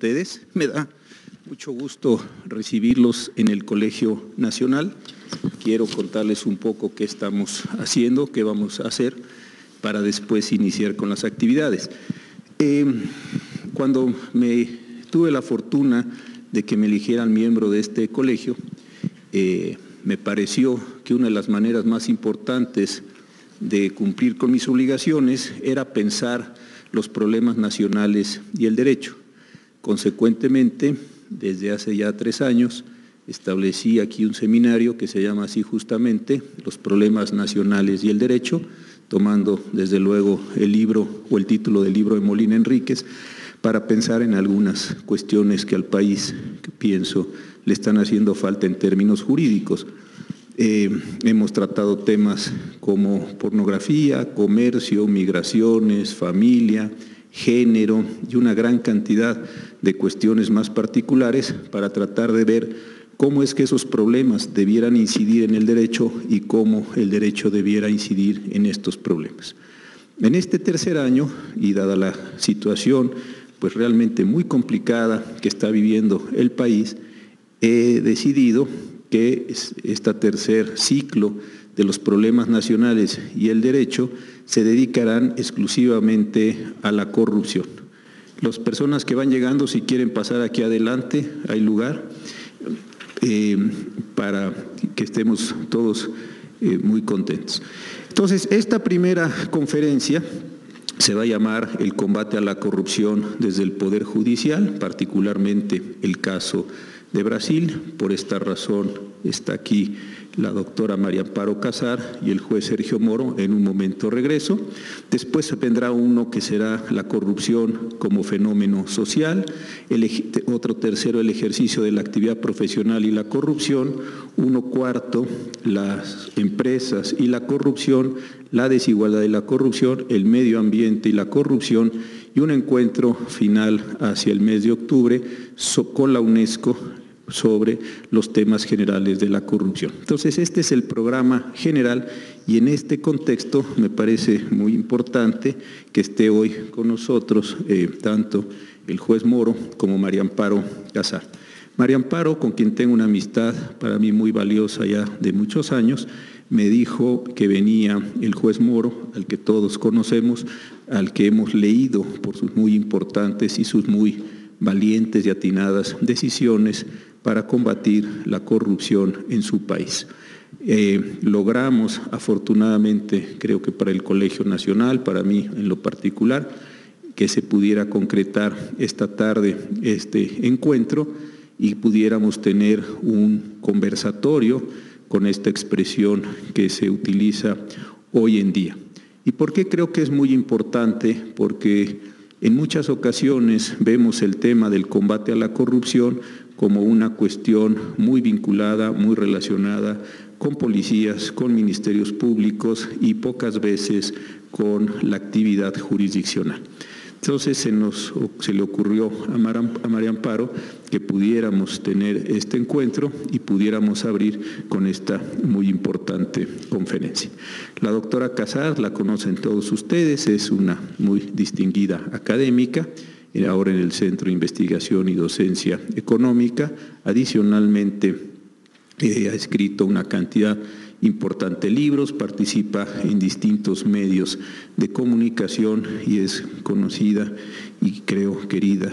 ustedes. Me da mucho gusto recibirlos en el Colegio Nacional. Quiero contarles un poco qué estamos haciendo, qué vamos a hacer para después iniciar con las actividades. Cuando tuve la fortuna de que me eligieran miembro de este colegio, me pareció que una de las maneras más importantes de cumplir con mis obligaciones era pensar los problemas nacionales y el derecho. Consecuentemente, desde hace ya 3 años, establecí aquí un seminario que se llama así justamente, Los problemas nacionales y el derecho, tomando desde luego el libro o el título del libro de Molina Enríquez, para pensar en algunas cuestiones que al país, que pienso, le están haciendo falta en términos jurídicos. Hemos tratado temas como pornografía, comercio, migraciones, familia, género y una gran cantidad de cuestiones más particulares para tratar de ver cómo es que esos problemas debieran incidir en el derecho y cómo el derecho debiera incidir en estos problemas. En este tercer año, y dada la situación pues realmente muy complicada que está viviendo el país, he decidido que este tercer ciclo de los problemas nacionales y el derecho se dedicarán exclusivamente a la corrupción. Las personas que van llegando, si quieren pasar aquí adelante, hay lugar para que estemos todos muy contentos. Entonces, esta primera conferencia se va a llamar El combate a la corrupción desde el Poder Judicial, particularmente el caso de Brasil. Por esta razón está aquí la doctora María Amparo Casar y el juez Sergio Moro. En un momento regreso. Después vendrá uno que será la corrupción como fenómeno social, otro tercero el ejercicio de la actividad profesional y la corrupción, uno cuarto las empresas y la corrupción, la desigualdad y la corrupción, el medio ambiente y la corrupción, y un encuentro final hacia el mes de octubre con la UNESCO sobre los temas generales de la corrupción. Entonces, este es el programa general y en este contexto me parece muy importante que esté hoy con nosotros tanto el juez Moro como María Amparo Casar. María Amparo, con quien tengo una amistad para mí muy valiosa ya de muchos años, me dijo que venía el juez Moro, al que todos conocemos, al que hemos leído por sus muy importantes y sus muy valientes y atinadas decisiones para combatir la corrupción en su país. Logramos, afortunadamente, creo que para el Colegio Nacional, para mí en lo particular, que se pudiera concretar esta tarde este encuentro y pudiéramos tener un conversatorio con esta expresión que se utiliza hoy en día. ¿Y por qué creo que es muy importante? Porque en muchas ocasiones vemos el tema del combate a la corrupción como una cuestión muy vinculada, muy relacionada con policías, con ministerios públicos y pocas veces con la actividad jurisdiccional. Entonces se le ocurrió a María Amparo que pudiéramos tener este encuentro y pudiéramos abrir con esta muy importante conferencia. La doctora Casar, la conocen todos ustedes, es una muy distinguida académica, ahora en el Centro de Investigación y Docencia Económica. Adicionalmente, ha escrito una cantidad importante de libros, participa en distintos medios de comunicación y es conocida y creo querida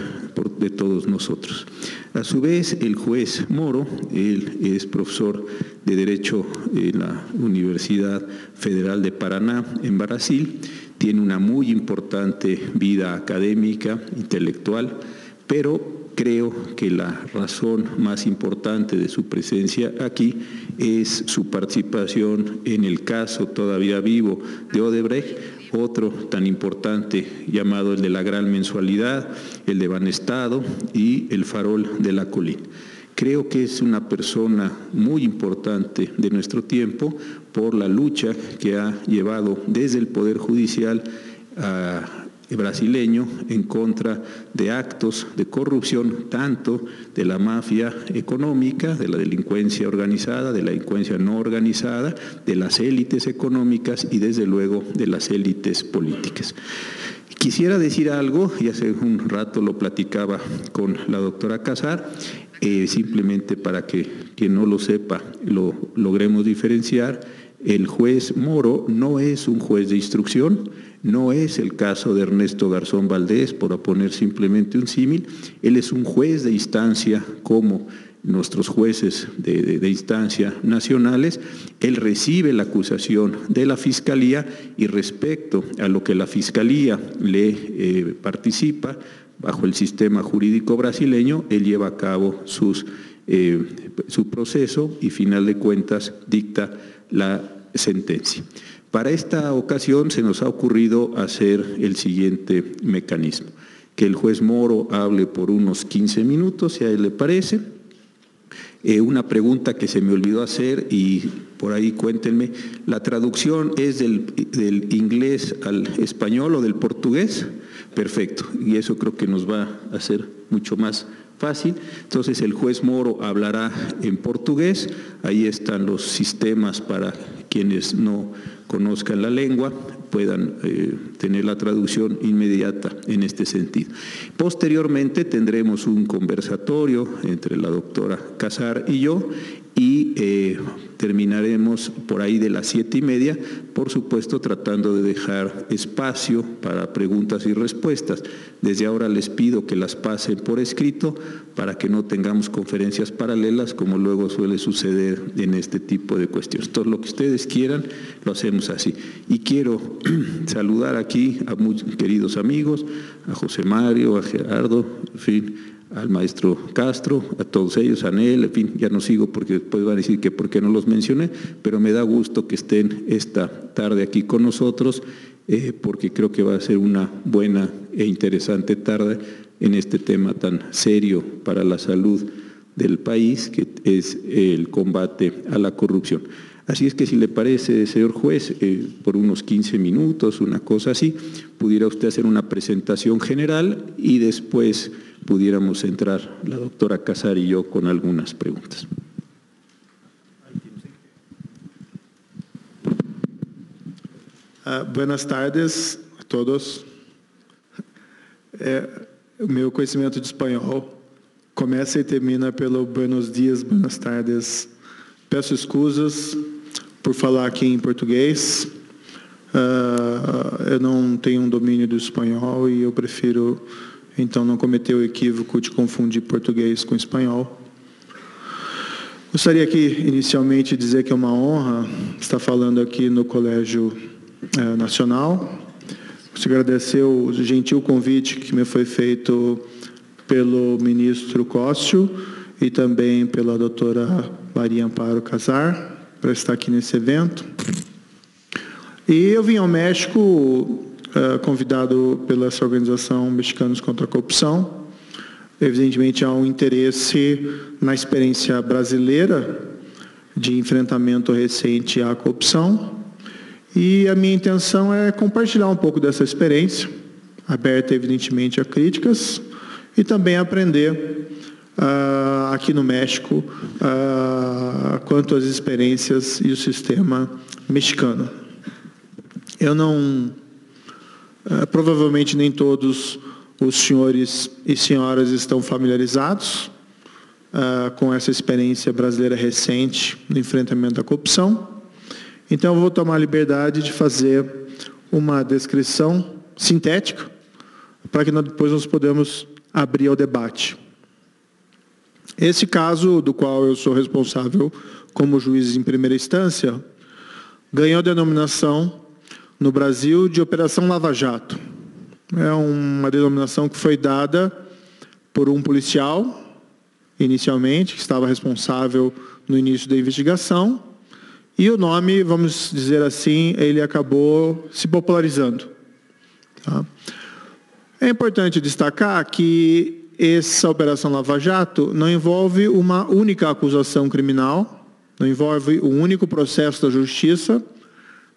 de todos nosotros. A su vez, el juez Moro, él es profesor de Derecho en la Universidad Federal de Paraná, en Brasil, tiene una muy importante vida académica, intelectual, pero creo que la razón más importante de su presencia aquí es su participación en el caso todavía vivo de Odebrecht, otro tan importante llamado el de la gran mensualidad, el de Banestado y el farol de la colina. Creo que es una persona muy importante de nuestro tiempo por la lucha que ha llevado desde el Poder Judicial brasileño en contra de actos de corrupción, tanto de la mafia económica, de la delincuencia organizada, de la delincuencia no organizada, de las élites económicas y desde luego de las élites políticas. Quisiera decir algo, y hace un rato lo platicaba con la doctora Casar, simplemente para que quien no lo sepa lo logremos diferenciar. El juez Moro no es un juez de instrucción, no es el caso de Ernesto Garzón Valdés, por poner simplemente un símil. Él es un juez de instancia como nuestros jueces de instancia nacionales. Él recibe la acusación de la Fiscalía y respecto a lo que la Fiscalía le participa bajo el sistema jurídico brasileño, él lleva a cabo su proceso y, final de cuentas, dicta la sentencia. Para esta ocasión se nos ha ocurrido hacer el siguiente mecanismo: que el juez Moro hable por unos 15 minutos, si a él le parece. Una pregunta que se me olvidó hacer, y por ahí cuéntenme, ¿la traducción es del inglés al español o del portugués? Perfecto, y eso creo que nos va a hacer mucho más fácil. Entonces el juez Moro hablará en portugués, ahí están los sistemas para quienes no conozcan la lengua, puedan tener la traducción inmediata en este sentido. Posteriormente tendremos un conversatorio entre la doctora Casar y yo, y terminaremos por ahí de las 7:30, por supuesto tratando de dejar espacio para preguntas y respuestas. Desde ahora les pido que las pasen por escrito para que no tengamos conferencias paralelas como luego suele suceder en este tipo de cuestiones. Todo lo que ustedes quieran lo hacemos así. Y quiero saludar aquí a muy queridos amigos, a José Mario, a Gerardo, en fin, al maestro Castro, a todos ellos, a Nel, en fin, ya no sigo porque después van a decir que por qué no los mencioné, pero me da gusto que estén esta tarde aquí con nosotros, porque creo que va a ser una buena e interesante tarde en este tema tan serio para la salud del país, que es el combate a la corrupción. Así es que, si le parece, señor juez, por unos 15 minutos, una cosa así, pudiera usted hacer una presentación general y después pudiéramos entrar la doctora Casar y yo con algunas preguntas. Buenas tardes a todos. O meu conhecimento de espanhol começa e termina pelo buenos dias, buenas tardes. Peço escusas por falar aqui em português. Eu não tenho um domínio do espanhol e eu prefiro, então, não cometer o equívoco de confundir português com espanhol. Gostaria aqui, inicialmente, de dizer que é uma honra estar falando aqui no Colégio Nacional. Gostaria de agradecer o gentil convite que me foi feito pelo ministro Cóssio e também pela doutora Maria Amparo Casar, para estar aqui nesse evento. E eu vim ao México convidado pela essa organização Mexicanos contra a Corrupção. Evidentemente, há um interesse na experiência brasileira de enfrentamento recente à corrupção. E a minha intenção é compartilhar um pouco dessa experiência, aberta, evidentemente, a críticas, e também aprender aqui no México quanto às experiências e o sistema mexicano. Eu não... provavelmente nem todos os senhores e senhoras estão familiarizados com essa experiência brasileira recente no enfrentamento à corrupção. Então, eu vou tomar a liberdade de fazer uma descrição sintética para que depois nós podemos abrir ao debate. Esse caso, do qual eu sou responsável como juiz em primeira instância, ganhou a denominação no Brasil de Operação Lava Jato. É uma denominação que foi dada por um policial, inicialmente, que estava responsável no início da investigação, e o nome, vamos dizer assim, ele acabou se popularizando. Tá? É importante destacar que essa Operação Lava Jato não envolve uma única acusação criminal, não envolve um único processo da justiça,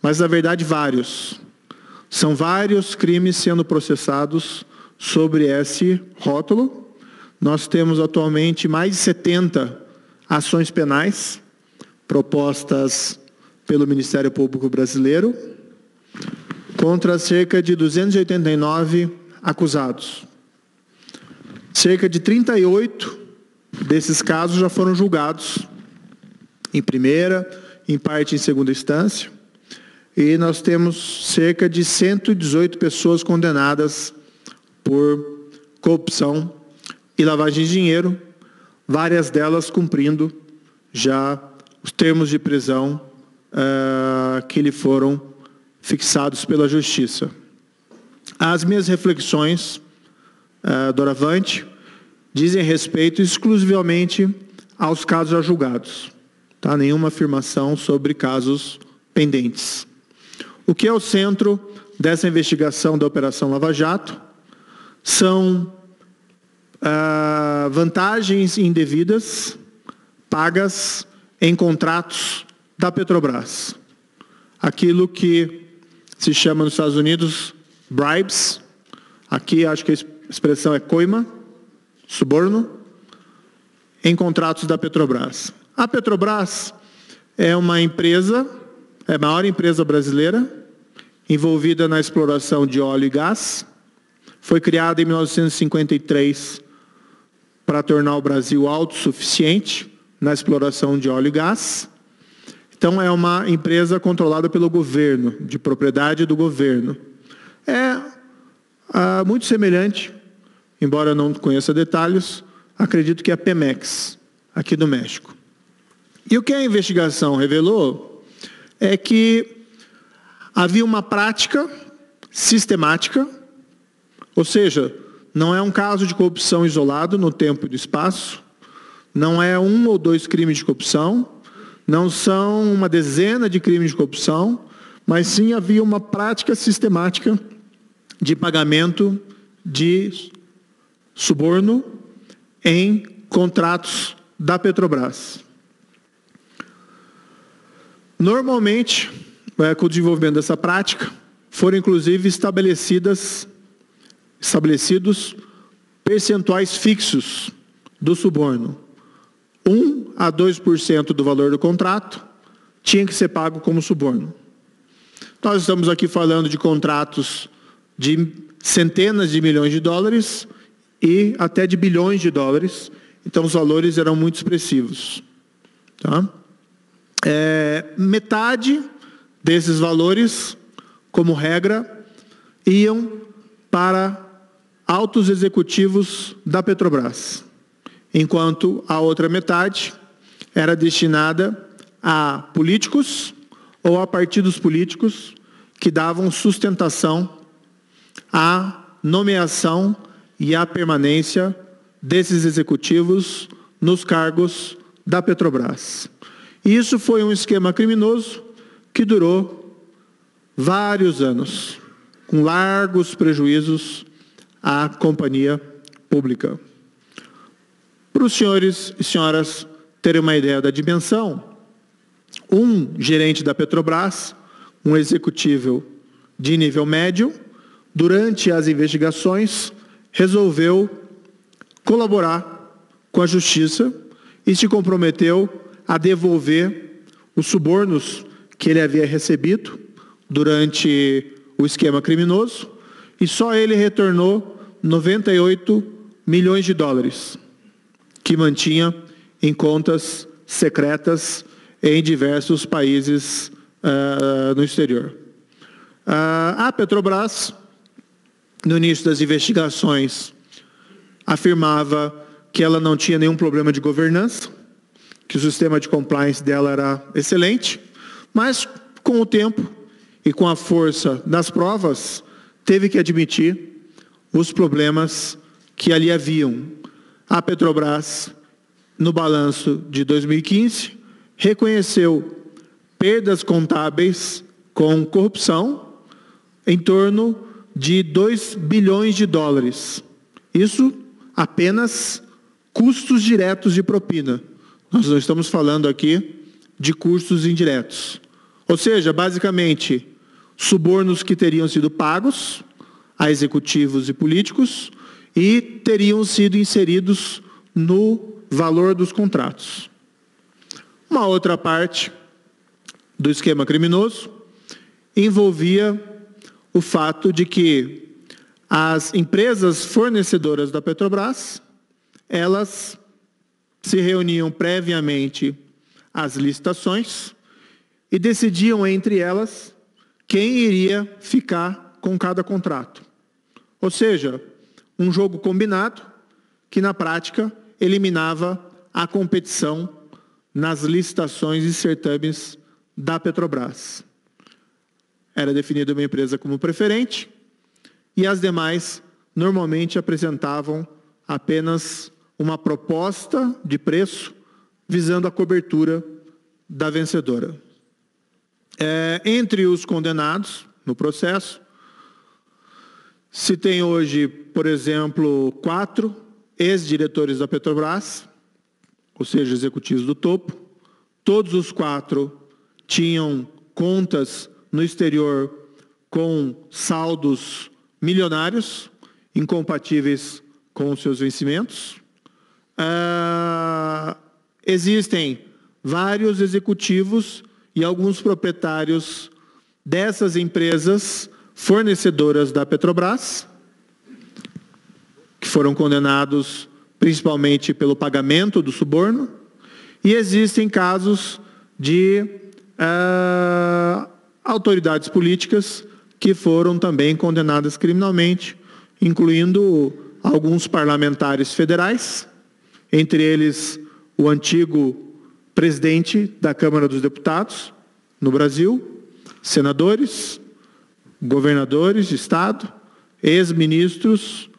mas, na verdade, vários. São vários crimes sendo processados sobre esse rótulo. Nós temos atualmente mais de 70 ações penais propostas pelo Ministério Público Brasileiro. contra cerca de 289 acusados. Cerca de 38 desses casos já foram julgados em primeira, em parte em segunda instância, e nós temos cerca de 118 pessoas condenadas por corrupção e lavagem de dinheiro, várias delas cumprindo já os termos de prisão que lhe foram fixados pela Justiça. As minhas reflexões, doravante, dizem respeito exclusivamente aos casos já julgados. Tá? Nenhuma afirmação sobre casos pendentes. O que é o centro dessa investigação da Operação Lava Jato são vantagens indevidas pagas em contratos da Petrobras. Aquilo que se chama nos Estados Unidos bribes, aqui acho que a expressão é coima, suborno, em contratos da Petrobras. A Petrobras é uma empresa, é a maior empresa brasileira, envolvida na exploração de óleo e gás. Foi criada em 1953 para tornar o Brasil autossuficiente na exploração de óleo e gás. Então, é uma empresa controlada pelo governo, de propriedade do governo. É muito semelhante, embora eu não conheça detalhes, acredito que é a Pemex, aqui do México. E o que a investigação revelou é que havia uma prática sistemática, ou seja, não é um caso de corrupção isolado no tempo e no espaço, não é 1 ou 2 crimes de corrupção, não são uma dezena de crimes de corrupção, mas sim havia uma prática sistemática de pagamento de suborno em contratos da Petrobras. Normalmente, com o desenvolvimento dessa prática, foram inclusive estabelecidos percentuais fixos do suborno. 1 a 2% do valor do contrato tinha que ser pago como suborno. Nós estamos aqui falando de contratos de centenas de milhões de dólares e até de bilhões de dólares, então os valores eram muito expressivos. Tá? Metade desses valores, como regra, iam para altos executivos da Petrobras, enquanto a outra metade era destinada a políticos ou a partidos políticos que davam sustentação à nomeação e à permanência desses executivos nos cargos da Petrobras. E isso foi um esquema criminoso que durou vários anos, com largos prejuízos à companhia pública. Para os senhores e senhoras terem uma ideia da dimensão, um gerente da Petrobras, um executivo de nível médio, durante as investigações, resolveu colaborar com a Justiça e se comprometeu a devolver os subornos que ele havia recebido durante o esquema criminoso, e só ele retornou 98 milhões de dólares, que mantinha em contas secretas em diversos países no exterior. A Petrobras, no início das investigações, afirmava que ela não tinha nenhum problema de governança, que o sistema de compliance dela era excelente, mas com o tempo e com a força das provas, teve que admitir os problemas que ali haviam. A Petrobras, no balanço de 2015, reconheceu perdas contábeis com corrupção em torno de 2 bilhões de dólares. Isso apenas custos diretos de propina. Nós não estamos falando aqui de custos indiretos. Ou seja, basicamente, subornos que teriam sido pagos a executivos e políticos e teriam sido inseridos no valor dos contratos. Uma outra parte do esquema criminoso envolvia o fato de que as empresas fornecedoras da Petrobras, elas se reuniam previamente às licitações e decidiam entre elas quem iria ficar com cada contrato. Ou seja, um jogo combinado que, na prática, eliminava a competição nas licitações e certames da Petrobras. Era definida uma empresa como preferente e as demais normalmente apresentavam apenas uma proposta de preço visando a cobertura da vencedora. Entre os condenados no processo, se tem hoje, por exemplo, 4 ex-diretores da Petrobras, ou seja, executivos do topo. Todos os 4 tinham contas no exterior com saldos milionários, incompatíveis com os seus vencimentos. Existem vários executivos e alguns proprietários dessas empresas fornecedoras da Petrobras, que foram condenados principalmente pelo pagamento do suborno, e existem casos de autoridades políticas que foram também condenadas criminalmente, incluindo alguns parlamentares federais, entre eles o antigo presidente da Câmara dos Deputados no Brasil, senadores, governadores de estado, ex-ministros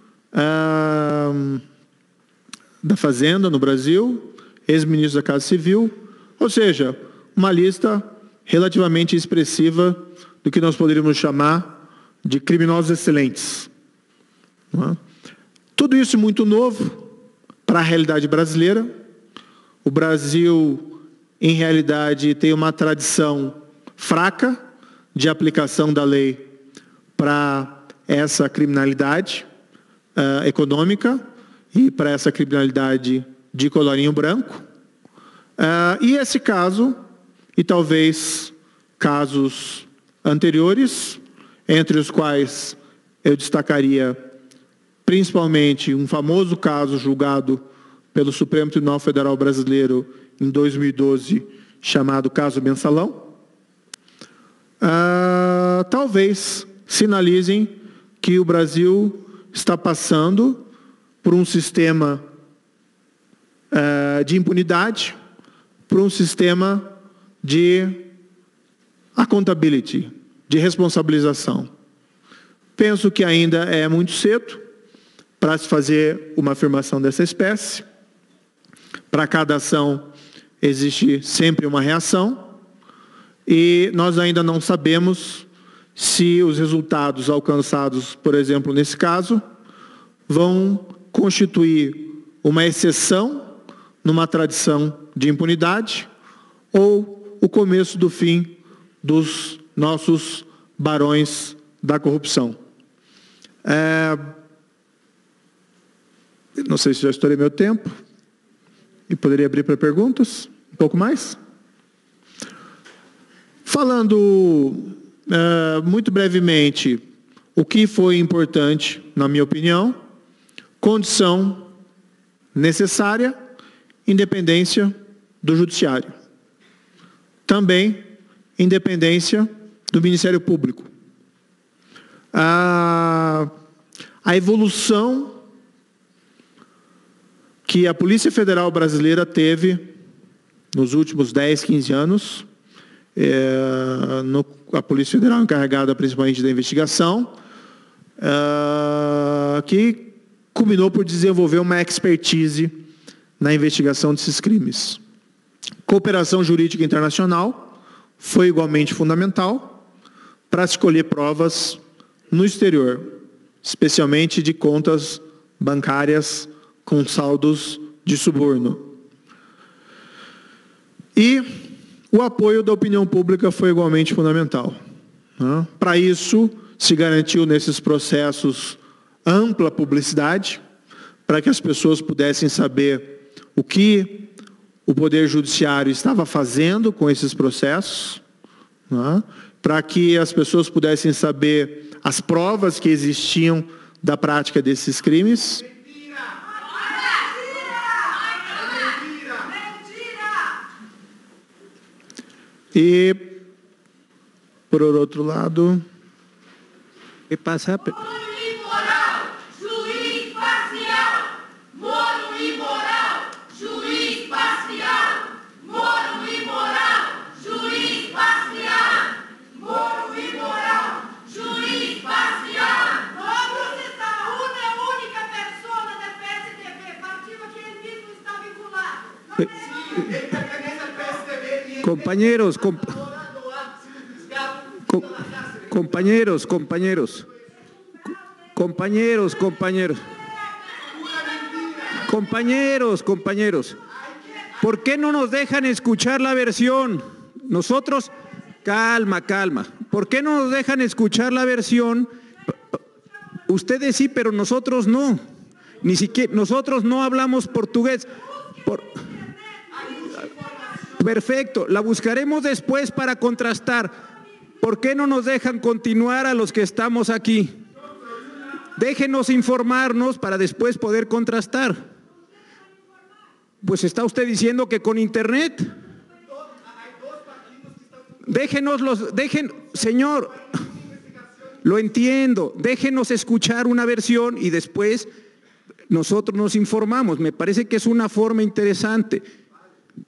da Fazenda no Brasil, ex-ministros da Casa Civil, ou seja, uma lista relativamente expressiva do que nós poderíamos chamar de criminosos excelentes. Tudo isso muito novo para a realidade brasileira. O Brasil, em realidade, tem uma tradição fraca de aplicação da lei para essa criminalidade econômica e para essa criminalidade de colarinho branco. E esse caso, e talvez casos anteriores, entre os quais eu destacaria principalmente um famoso caso julgado pelo Supremo Tribunal Federal Brasileiro em 2012, chamado caso Mensalão, talvez sinalizem que o Brasil está passando por um sistema de impunidade, por um sistema de accountability, de responsabilização. Penso que ainda é muito cedo para se fazer uma afirmação dessa espécie. Para cada ação existe sempre uma reação e nós ainda não sabemos se os resultados alcançados, por exemplo, nesse caso, vão constituir uma exceção numa tradição de impunidade ou o começo do fim dos nossos barões da corrupção. Não sei se já estourei meu tempo e poderia abrir para perguntas, um pouco mais. Falando muito brevemente o que foi importante, na minha opinião: condição necessária, independência do Judiciário. Também independência do Ministério Público. A evolução que a Polícia Federal Brasileira teve nos últimos 10, 15 anos, a Polícia Federal encarregada principalmente da investigação, que culminou por desenvolver uma expertise na investigação desses crimes. Cooperação jurídica internacional foi igualmente fundamental para se colher provas no exterior, especialmente de contas bancárias com saldos de suborno. E o apoio da opinião pública foi igualmente fundamental. Para isso, se garantiu nesses processos ampla publicidade, para que as pessoas pudessem saber o que o Poder Judiciário estava fazendo com esses processos, para que as pessoas pudessem saber as provas que existiam da prática desses crimes. E, por outro lado... ¿Qué pasa? Compañeros, compañeros, ¿por qué no nos dejan escuchar la versión? Nosotros, calma, ¿por qué no nos dejan escuchar la versión? Ustedes sí, pero nosotros no, ni siquiera, nosotros no hablamos portugués. Perfecto, la buscaremos después para contrastar. ¿Por qué no nos dejan continuar a los que estamos aquí? Déjenos informarnos para después poder contrastar. Pues está usted diciendo que con internet. Señor, lo entiendo, déjenos escuchar una versión y después nosotros nos informamos. Me parece que es una forma interesante.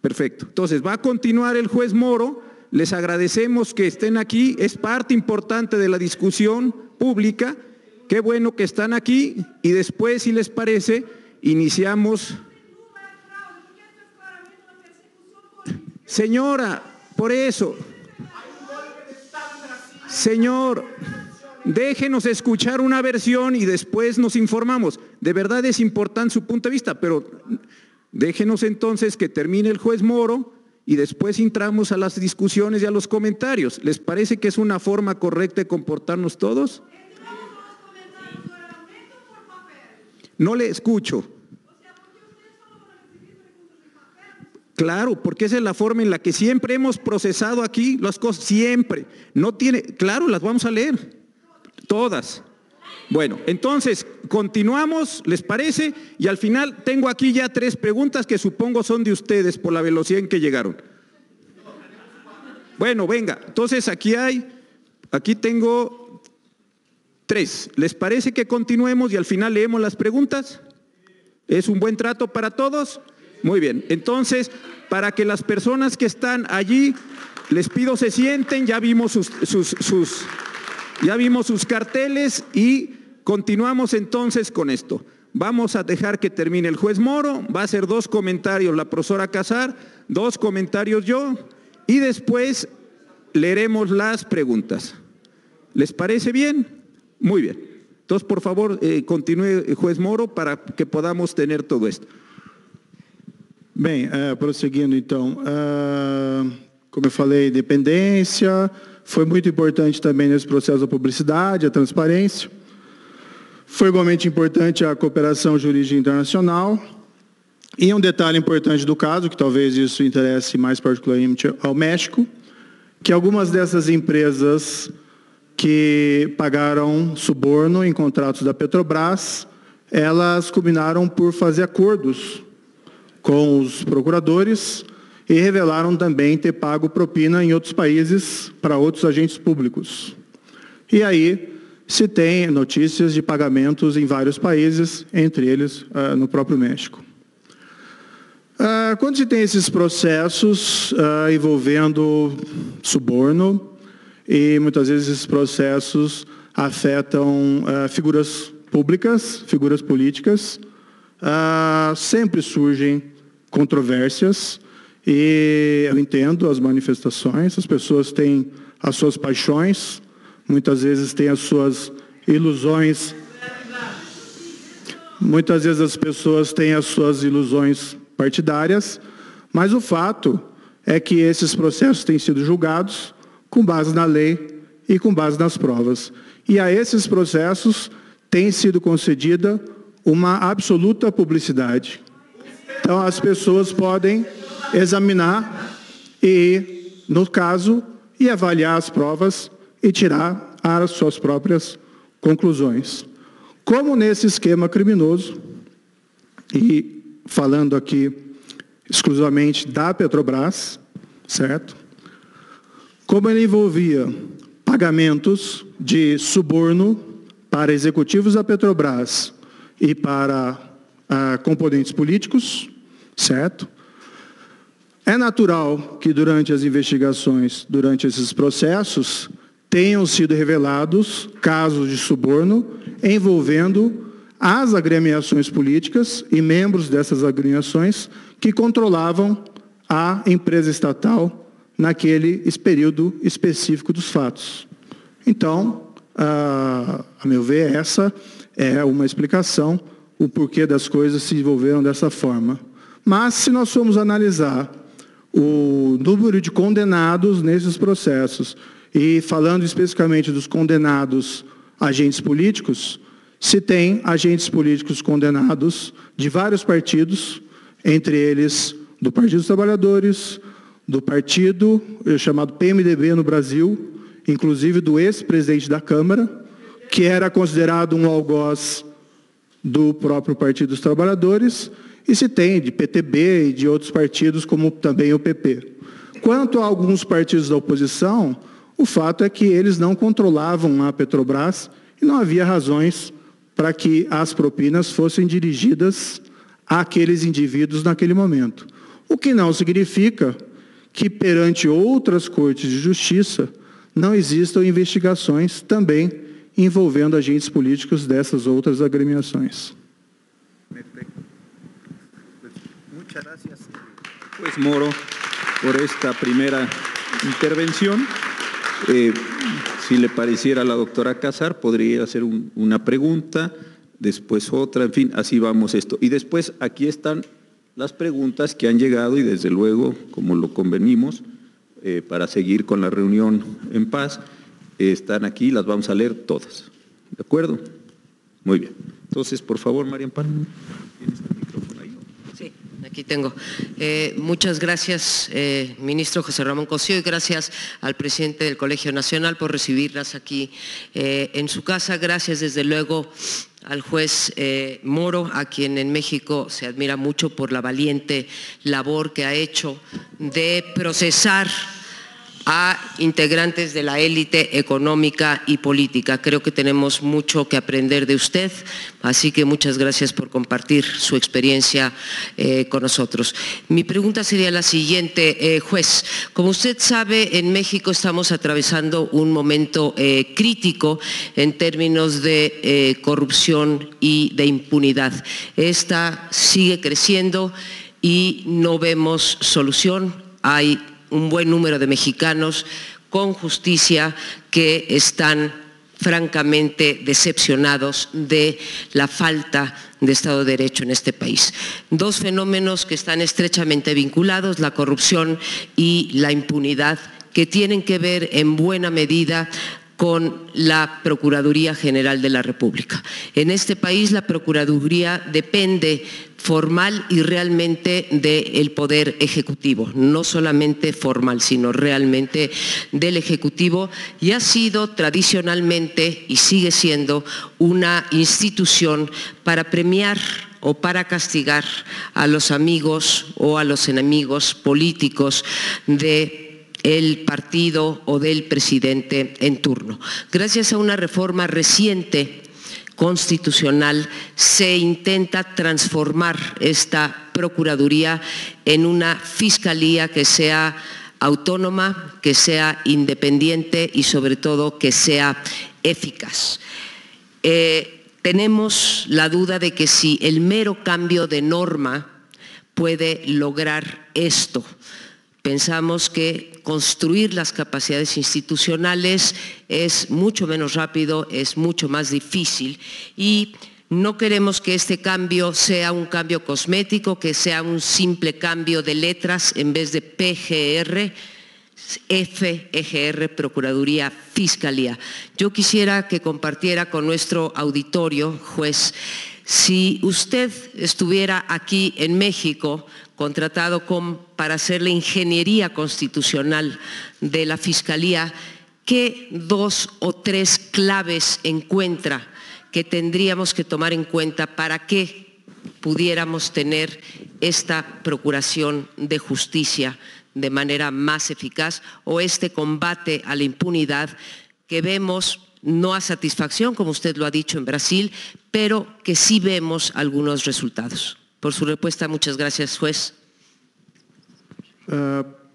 Perfecto. Entonces, va a continuar el juez Moro. Les agradecemos que estén aquí. Es parte importante de la discusión pública. Qué bueno que están aquí. Y después, si les parece, iniciamos. Señora, por eso. Señor, déjenos escuchar una versión y después nos informamos. De verdad es importante su punto de vista, pero... déjenos entonces que termine el juez Moro y después entramos a las discusiones y a los comentarios. ¿Les parece que es una forma correcta de comportarnos todos? No le escucho. Claro, porque esa es la forma en la que siempre hemos procesado aquí las cosas, siempre. No tiene, claro, las vamos a leer, todas. Bueno, entonces, continuamos, ¿les parece? Y al final tengo aquí ya 3 preguntas que supongo son de ustedes por la velocidad en que llegaron. Bueno, venga, entonces aquí tengo 3. ¿Les parece que continuemos y al final leemos las preguntas? ¿Es un buen trato para todos? Muy bien, entonces, para que las personas que están allí, les pido se sienten, ya vimos sus carteles y continuamos entonces con esto. Vamos a dejar que termine el juez Moro, va a hacer 2 comentarios la profesora Casar, 2 comentarios yo y después leeremos las preguntas. ¿Les parece bien? Muy bien. Entonces, por favor, continúe el juez Moro para que podamos tener todo esto. Bem, prosseguindo então, como eu falei, dependência, foi muito importante também nesse processo da publicidade, a transparência. Foi igualmente importante a cooperação jurídica internacional. E um detalhe importante do caso, que talvez isso interesse mais particularmente ao México, que algumas dessas empresas que pagaram suborno em contratos da Petrobras, elas combinaram por fazer acordos com os procuradores e revelaram também ter pago propina em outros países para outros agentes públicos. E aí se tem notícias de pagamentos em vários países, entre eles no próprio México. Quando se tem esses processos envolvendo suborno, e muitas vezes esses processos afetam figuras públicas, figuras políticas, sempre surgem controvérsias, e eu entendo as manifestações, as pessoas têm as suas paixões, muitas vezes têm as suas ilusões, muitas vezes as pessoas têm as suas ilusões partidárias, mas o fato é que esses processos têm sido julgados com base na lei e com base nas provas. E a esses processos tem sido concedida uma absoluta publicidade. Então, as pessoas podem examinar e, no caso, e avaliar as provas e tirar as suas próprias Conclusões. Como nesse esquema criminoso, e falando aqui exclusivamente da Petrobras, certo? Como ele envolvia pagamentos de suborno para executivos da Petrobras e para componentes políticos, certo? É natural que durante as investigações, durante esses processos, tenham sido revelados casos de suborno envolvendo as agremiações políticas e membros dessas agremiações que controlavam a empresa estatal naquele período específico dos fatos. Então, a meu ver, essa é uma explicação, o porquê das coisas se envolveram dessa forma. Mas, se nós formos analisar o número de condenados nesses processos, e falando especificamente dos condenados agentes políticos, se tem agentes políticos condenados de vários partidos, entre eles do Partido dos Trabalhadores, do partido chamado PMDB no Brasil, inclusive do ex-presidente da Câmara, que era considerado um algoz do próprio Partido dos Trabalhadores, e se tem de PTB e de outros partidos, como também o PP. Quanto a alguns partidos da oposição, o fato é que eles não controlavam a Petrobras e não havia razões para que as propinas fossem dirigidas àqueles indivíduos naquele momento. O que não significa que perante outras cortes de justiça não existam investigações também envolvendo agentes políticos dessas outras agremiações. Muchas gracias, juez Moro, por esta primera intervención. Si le pareciera a la doctora Casar, podría hacer una pregunta, después otra, en fin, así vamos esto. Y después aquí están las preguntas que han llegado y desde luego, como lo convenimos, para seguir con la reunión en paz, están aquí, las vamos a leer todas. ¿De acuerdo? Muy bien. Entonces, por favor, María Amparo, ¿tienes el micrófono ahí? Sí, aquí tengo. Muchas gracias, ministro José Ramón Cosío, y gracias al presidente del Colegio Nacional por recibirlas aquí en su casa. Gracias, desde luego, al juez Moro, a quien en México se admira mucho por la valiente labor que ha hecho de procesar a integrantes de la élite económica y política. Creo que tenemos mucho que aprender de usted, así que muchas gracias por compartir su experiencia con nosotros. Mi pregunta sería la siguiente, juez. Como usted sabe, en México estamos atravesando un momento crítico en términos de corrupción y de impunidad. Esta sigue creciendo y no vemos solución. Hay un buen número de mexicanos con justicia que están francamente decepcionados de la falta de Estado de Derecho en este país. Dos fenómenos que están estrechamente vinculados, la corrupción y la impunidad, que tienen que ver en buena medida con la Procuraduría General de la República. En este país la Procuraduría depende formal y realmente del Poder Ejecutivo, no solamente formal, sino realmente del Ejecutivo, y ha sido tradicionalmente y sigue siendo una institución para premiar o para castigar a los amigos o a los enemigos políticos del partido o del presidente en turno. Gracias a una reforma reciente constitucional se intenta transformar esta Procuraduría en una fiscalía que sea autónoma, que sea independiente y sobre todo que sea eficaz. Tenemos la duda de que si el mero cambio de norma puede lograr esto. Pensamos que construir las capacidades institucionales es mucho menos rápido, es mucho más difícil y no queremos que este cambio sea un cambio cosmético, que sea un simple cambio de letras en vez de PGR, FEGR, Procuraduría, Fiscalía. Yo quisiera que compartiera con nuestro auditorio, juez, si usted estuviera aquí en México contratado para hacer la ingeniería constitucional de la Fiscalía, ¿qué 2 o 3 claves encuentra que tendríamos que tomar en cuenta para que pudiéramos tener esta procuración de justicia de manera más eficaz o este combate a la impunidad que vemos no a satisfacción, como usted lo ha dicho en Brasil, pero que sí vemos algunos resultados? Por su respuesta, muchas gracias, juez.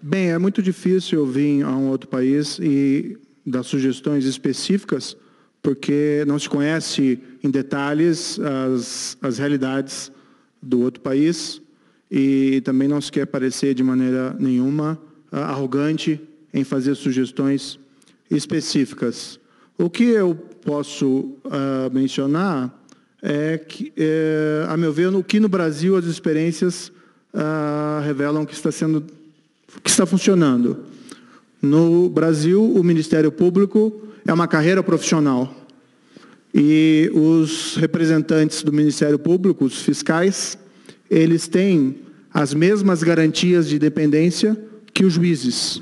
Bem, é muito difícil vir a um outro país e dar sugestões específicas, porque não se conhece em detalhes as realidades do outro país e também não se quer parecer de maneira nenhuma arrogante em fazer sugestões específicas. O que eu posso mencionar é que, a meu ver, que no Brasil as experiências revelam que está funcionando. No Brasil, o Ministério Público é uma carreira profissional e os representantes do Ministério Público, os fiscais, eles têm as mesmas garantias de independência que os juízes.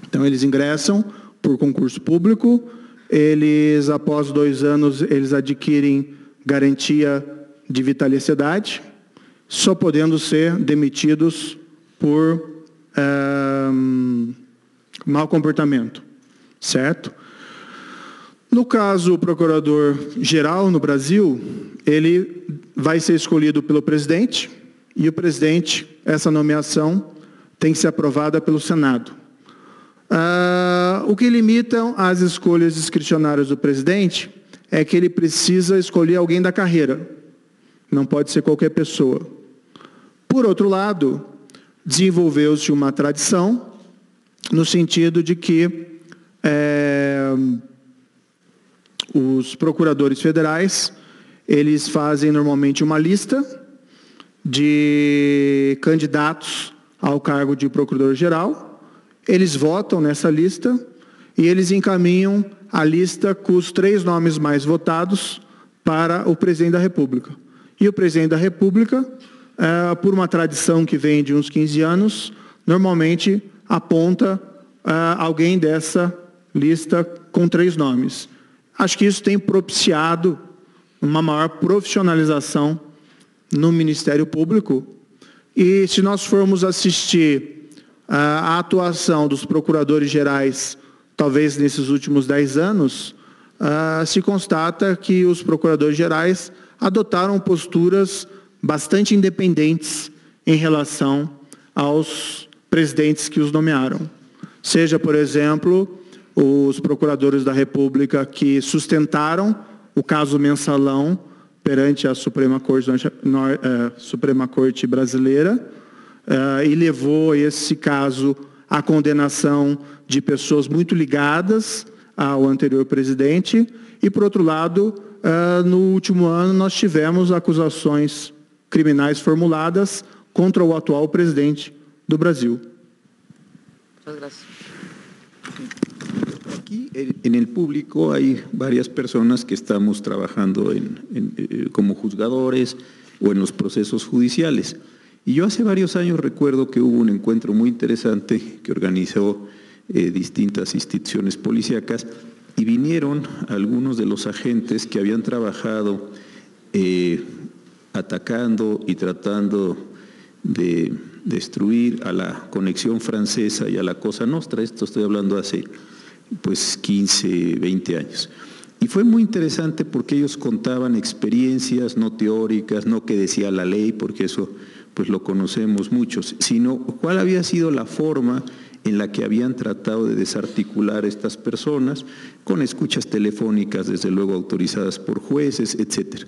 Então, eles ingressam por concurso público, eles, após 2 anos, eles adquirem garantia de vitaliciedade, só podendo ser demitidos por mau comportamento, certo? No caso, o procurador-geral no Brasil, ele vai ser escolhido pelo presidente e o presidente, essa nomeação, tem que ser aprovada pelo Senado. O que limitam as escolhas discricionárias do presidente é que ele precisa escolher alguém da carreira, não pode ser qualquer pessoa. Por outro lado, desenvolveu-se uma tradição no sentido de que os procuradores federais, eles fazem normalmente uma lista de candidatos ao cargo de procurador-geral, eles votam nessa lista e eles encaminham a lista com os 3 nomes mais votados para o presidente da República. E o presidente da República, por uma tradição que vem de uns 15 anos, normalmente aponta alguém dessa lista com 3 nomes. Acho que isso tem propiciado uma maior profissionalização no Ministério Público. E se nós formos assistir a atuação dos procuradores gerais, talvez nesses últimos 10 anos, se constata que os procuradores gerais adotaram posturas bastante independentes em relação aos presidentes que os nomearam. Seja, por exemplo, os procuradores da República que sustentaram o caso Mensalão perante a Suprema Corte brasileira e levou esse caso à condenação de pessoas muito ligadas ao anterior presidente. E, por outro lado, no último ano, nós tivemos acusações criminais formuladas contra o atual presidente do Brasil. Aquí en el público hay varias personas que estamos trabajando como juzgadores o en los procesos judiciales. Y yo hace varios años recuerdo que hubo un encuentro muy interesante que organizó distintas instituciones policíacas y vinieron algunos de los agentes que habían trabajado atacando y tratando de destruir a la conexión francesa y a la Cosa Nostra. Esto estoy hablando hace 15, 20 años. Y fue muy interesante porque ellos contaban experiencias no teóricas, no que decía la ley, porque eso pues lo conocemos muchos, sino cuál había sido la forma en la que habían tratado de desarticular a estas personas, con escuchas telefónicas, desde luego autorizadas por jueces, etc.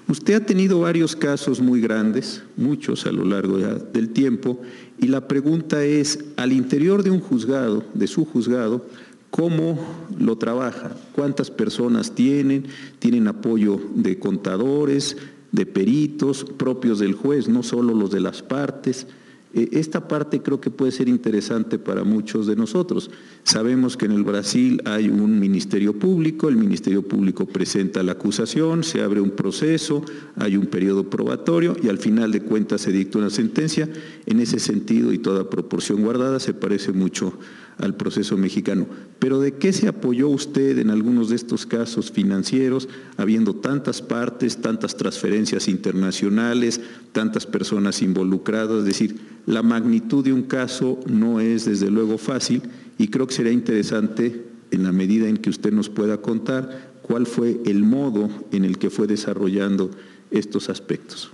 Usted ha tenido varios casos muy grandes, muchos a lo largo del tiempo, y la pregunta es, al interior de un juzgado, de su juzgado, ¿cómo lo trabaja? ¿Cuántas personas tienen? ¿Tienen apoyo de contadores, de peritos propios del juez, no solo los de las partes? Esta parte creo que puede ser interesante para muchos de nosotros. Sabemos que en el Brasil hay un ministerio público, el ministerio público presenta la acusación, se abre un proceso, hay un periodo probatorio y al final de cuentas se dicta una sentencia. En ese sentido y toda proporción guardada se parece mucho al proceso mexicano. Pero ¿de qué se apoyó usted en algunos de estos casos financieros, habiendo tantas partes, tantas transferencias internacionales, tantas personas involucradas? Es decir, la magnitud de un caso no es desde luego fácil y creo que sería interesante, en la medida en que usted nos pueda contar, cuál fue el modo en el que fue desarrollando estos aspectos.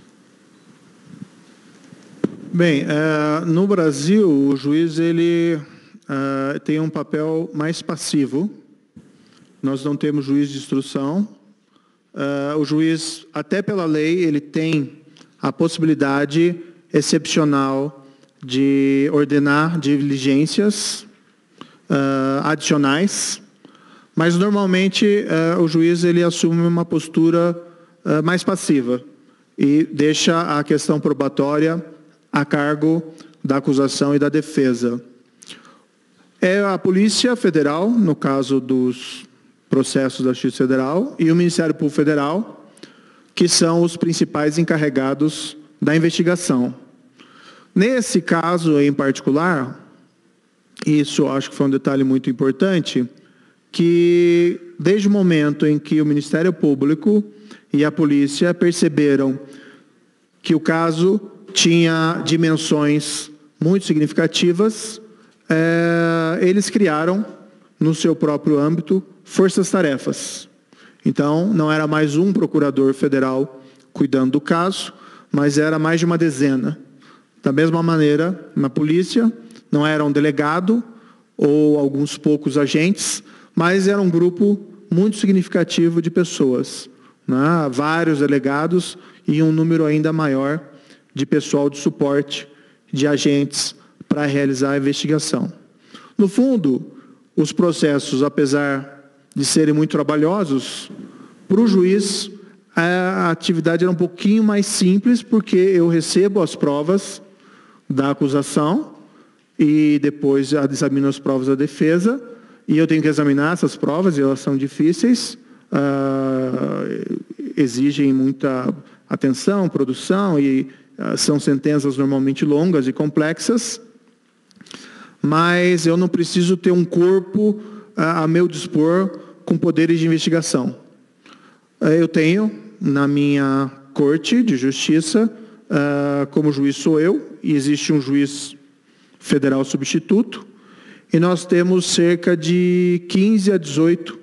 Bem, no Brasil, o juiz ele tem um papel mais passivo. Nós não temos juiz de instrução. O juiz, até pela lei, ele tem a possibilidade excepcional de ordenar diligências adicionais, mas normalmente o juiz ele assume uma postura mais passiva e deixa a questão probatória a cargo da acusação e da defesa. É a Polícia Federal, no caso dos processos da Justiça Federal, e o Ministério Público Federal, que são os principais encarregados da investigação. Nesse caso em particular, isso acho que foi um detalhe muito importante, que desde o momento em que o Ministério Público e a Polícia perceberam que o caso tinha dimensões muito significativas, eles criaram, no seu próprio âmbito, forças-tarefas. Então, não era mais um procurador federal cuidando do caso, mas era mais de uma dezena. Da mesma maneira, na polícia, não era um delegado ou alguns poucos agentes, mas era um grupo muito significativo de pessoas, né? Vários delegados e um número ainda maior de pessoal de suporte, de agentes, para realizar a investigação. No fundo, os processos, apesar de serem muito trabalhosos, para o juiz, a atividade era um pouquinho mais simples, porque eu recebo as provas da acusação e depois examino as provas da defesa, e eu tenho que examinar essas provas, e elas são difíceis, exigem muita atenção, produção, e são sentenças normalmente longas e complexas, mas eu não preciso ter um corpo a meu dispor com poderes de investigação. Eu tenho, na minha corte de justiça, como juiz sou eu, e existe um juiz federal substituto, e nós temos cerca de 15 a 18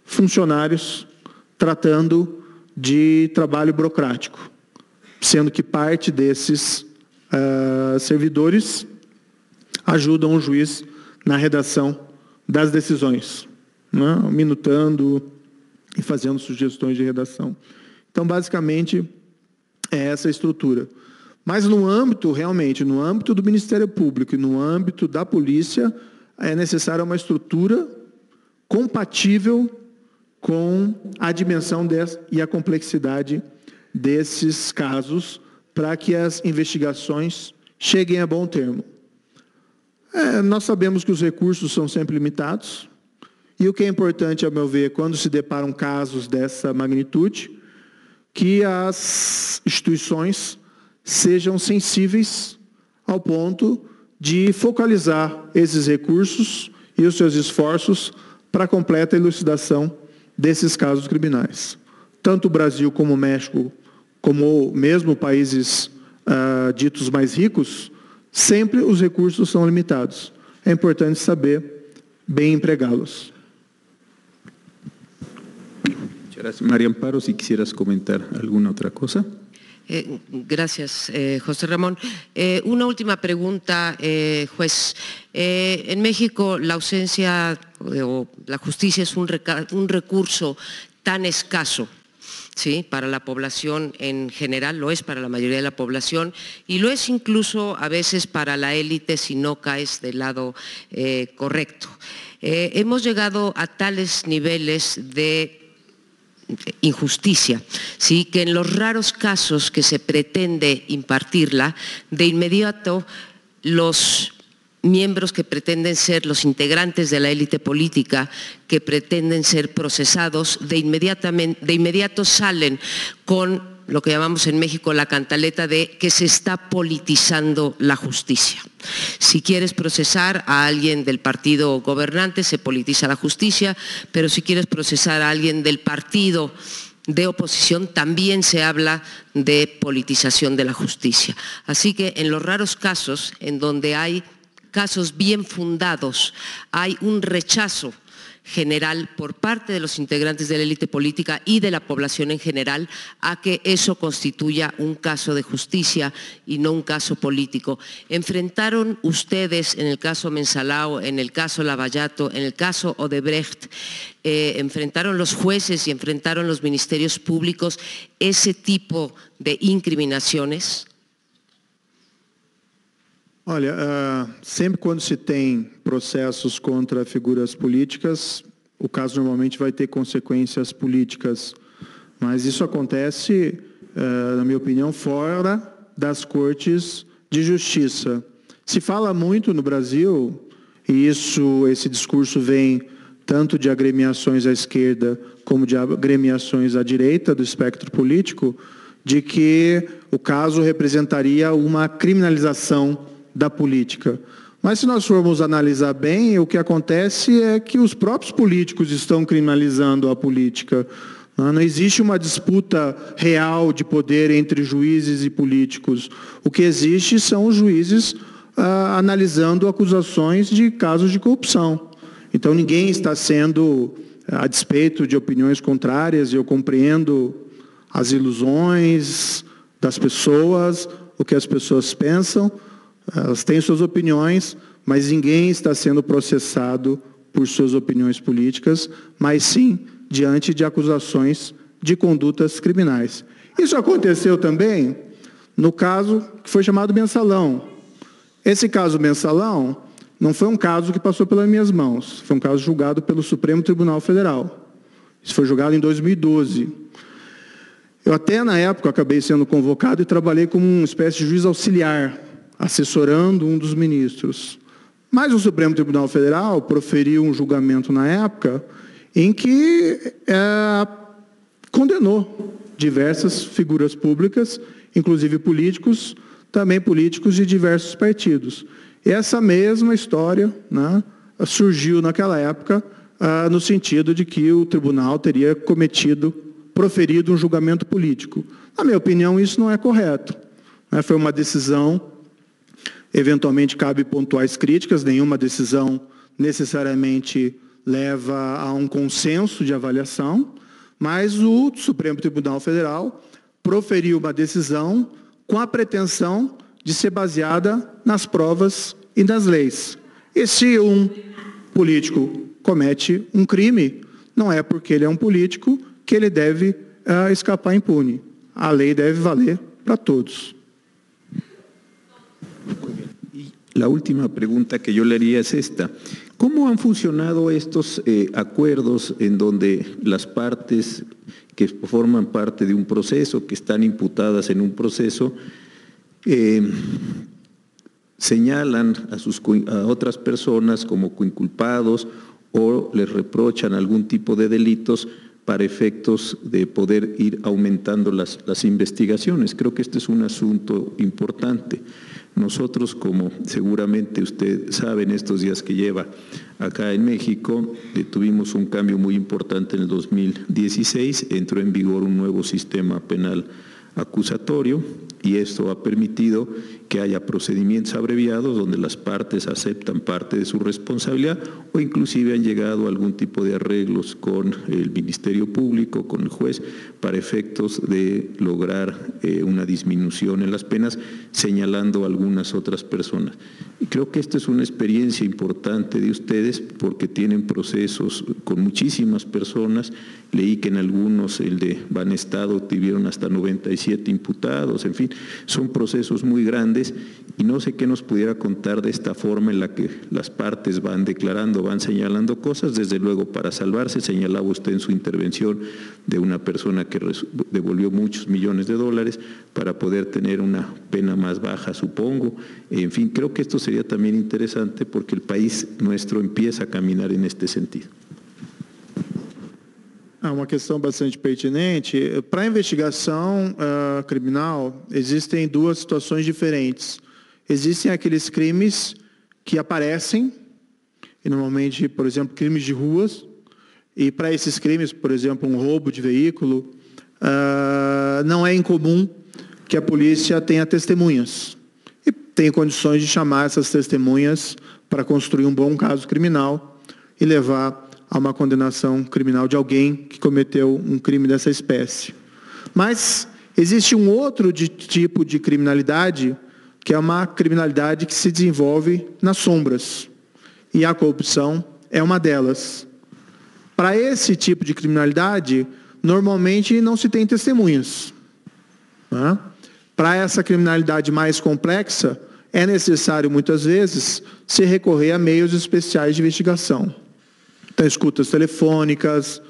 funcionários tratando de trabalho burocrático, sendo que parte desses servidores ajudam o juiz na redação das decisões, né? Minutando e fazendo sugestões de redação. Então, basicamente, é essa a estrutura. Mas no âmbito, realmente, no âmbito do Ministério Público e no âmbito da Polícia, é necessária uma estrutura compatível com a dimensão e a complexidade desses casos, para que as investigações cheguem a bom termo. Nós sabemos que os recursos são sempre limitados, e o que é importante, a meu ver, quando se deparam casos dessa magnitude, que as instituições sejam sensíveis ao ponto de focalizar esses recursos e os seus esforços para a completa elucidação desses casos criminais. Tanto o Brasil como o México, como mesmo países ditos mais ricos, sempre os recursos são limitados. É importante saber bem empregá-los. María Amparo, si quisieras comentar alguna otra cosa. Gracias, José Ramón. Una última pregunta, juez. En México la ausencia o la justicia es un recurso tan escaso, ¿sí?, para la población en general, lo es para la mayoría de la población y lo es incluso a veces para la élite si no caes del lado correcto. Hemos llegado a tales niveles de injusticia, ¿sí?, que en los raros casos que se pretende impartirla, de inmediato los miembros que pretenden ser los integrantes de la élite política, que pretenden ser procesados, de inmediato salen con lo que llamamos en México la cantaleta de que se está politizando la justicia. Si quieres procesar a alguien del partido gobernante, se politiza la justicia, pero si quieres procesar a alguien del partido de oposición, también se habla de politización de la justicia. Así que en los raros casos en donde hay casos bien fundados, hay un rechazo general por parte de los integrantes de la élite política y de la población en general a que eso constituya un caso de justicia y no un caso político. ¿Enfrentaron ustedes en el caso Mensalao, en el caso Lavallato, en el caso Odebrecht, enfrentaron los jueces y enfrentaron los ministerios públicos ese tipo de incriminaciones? Olha, sempre quando se tem processos contra figuras políticas, o caso normalmente vai ter consequências políticas, mas isso acontece, na minha opinião, fora das cortes de justiça. Se fala muito no Brasil, e esse discurso vem tanto de agremiações à esquerda como de agremiações à direita do espectro político, de que o caso representaria uma criminalização da política. Mas se nós formos analisar bem, o que acontece é que os próprios políticos estão criminalizando a política. Não existe uma disputa real de poder entre juízes e políticos. O que existe são os juízes analisando acusações de casos de corrupção. Então ninguém está sendo, a despeito de opiniões contrárias, e eu compreendo as ilusões das pessoas, o que as pessoas pensam. Elas têm suas opiniões, mas ninguém está sendo processado por suas opiniões políticas, mas sim diante de acusações de condutas criminais. Isso aconteceu também no caso que foi chamado Mensalão. Esse caso Mensalão não foi um caso que passou pelas minhas mãos, foi um caso julgado pelo Supremo Tribunal Federal. Isso foi julgado em 2012. Eu até na época acabei sendo convocado e trabalhei como uma espécie de juiz auxiliar, assessorando um dos ministros. Mas o Supremo Tribunal Federal proferiu um julgamento na época em que condenou diversas figuras públicas, inclusive políticos, também políticos de diversos partidos. E essa mesma história, né, surgiu naquela época no sentido de que o tribunal teria proferido um julgamento político. Na minha opinião, isso não é correto. Foi uma decisão. Eventualmente, cabe pontuais críticas, nenhuma decisão necessariamente leva a um consenso de avaliação, mas o Supremo Tribunal Federal proferiu uma decisão com a pretensão de ser baseada nas provas e nas leis. E se um político comete um crime, não é porque ele é um político que ele deve escapar impune. A lei deve valer para todos. La última pregunta que yo le haría es esta. ¿Cómo han funcionado estos acuerdos en donde las partes que forman parte de un proceso, que están imputadas en un proceso, señalan a otras personas como coinculpados o les reprochan algún tipo de delitos para efectos de poder ir aumentando las investigaciones? Creo que este es un asunto importante. Nosotros, como seguramente usted sabe, en estos días que lleva acá en México, tuvimos un cambio muy importante en el 2016, entró en vigor un nuevo sistema penal acusatorio y esto ha permitido que haya procedimientos abreviados donde las partes aceptan parte de su responsabilidad o inclusive han llegado a algún tipo de arreglos con el Ministerio Público, con el juez, para efectos de lograr una disminución en las penas, señalando a algunas otras personas. Y creo que esta es una experiencia importante de ustedes porque tienen procesos con muchísimas personas. Leí que en algunos, el de Banestado, tuvieron hasta 97 imputados, en fin, son procesos muy grandes y no sé qué nos pudiera contar de esta forma en la que las partes van declarando, van señalando cosas. Desde luego, para salvarse, señalaba usted en su intervención de una persona que devolvió muchos millones de dólares para poder tener una pena más baja, supongo. En fin, creo que esto sería también interesante porque el país nuestro empieza a caminar en este sentido. É uma questão bastante pertinente. Para a investigação criminal, existem duas situações diferentes. Existem aqueles crimes que aparecem, e normalmente, por exemplo, crimes de ruas, e para esses crimes, por exemplo, um roubo de veículo, não é incomum que a polícia tenha testemunhas e tenha condições de chamar essas testemunhas para construir um bom caso criminal e levar a uma condenação criminal de alguém que cometeu um crime dessa espécie. Mas existe um outro tipo de criminalidade, que é uma criminalidade que se desenvolve nas sombras, e a corrupção é uma delas. Para esse tipo de criminalidade, normalmente não se tem testemunhas. Para essa criminalidade mais complexa, é necessário, muitas vezes, se recorrer a meios especiais de investigação. Então, escutas telefônicas,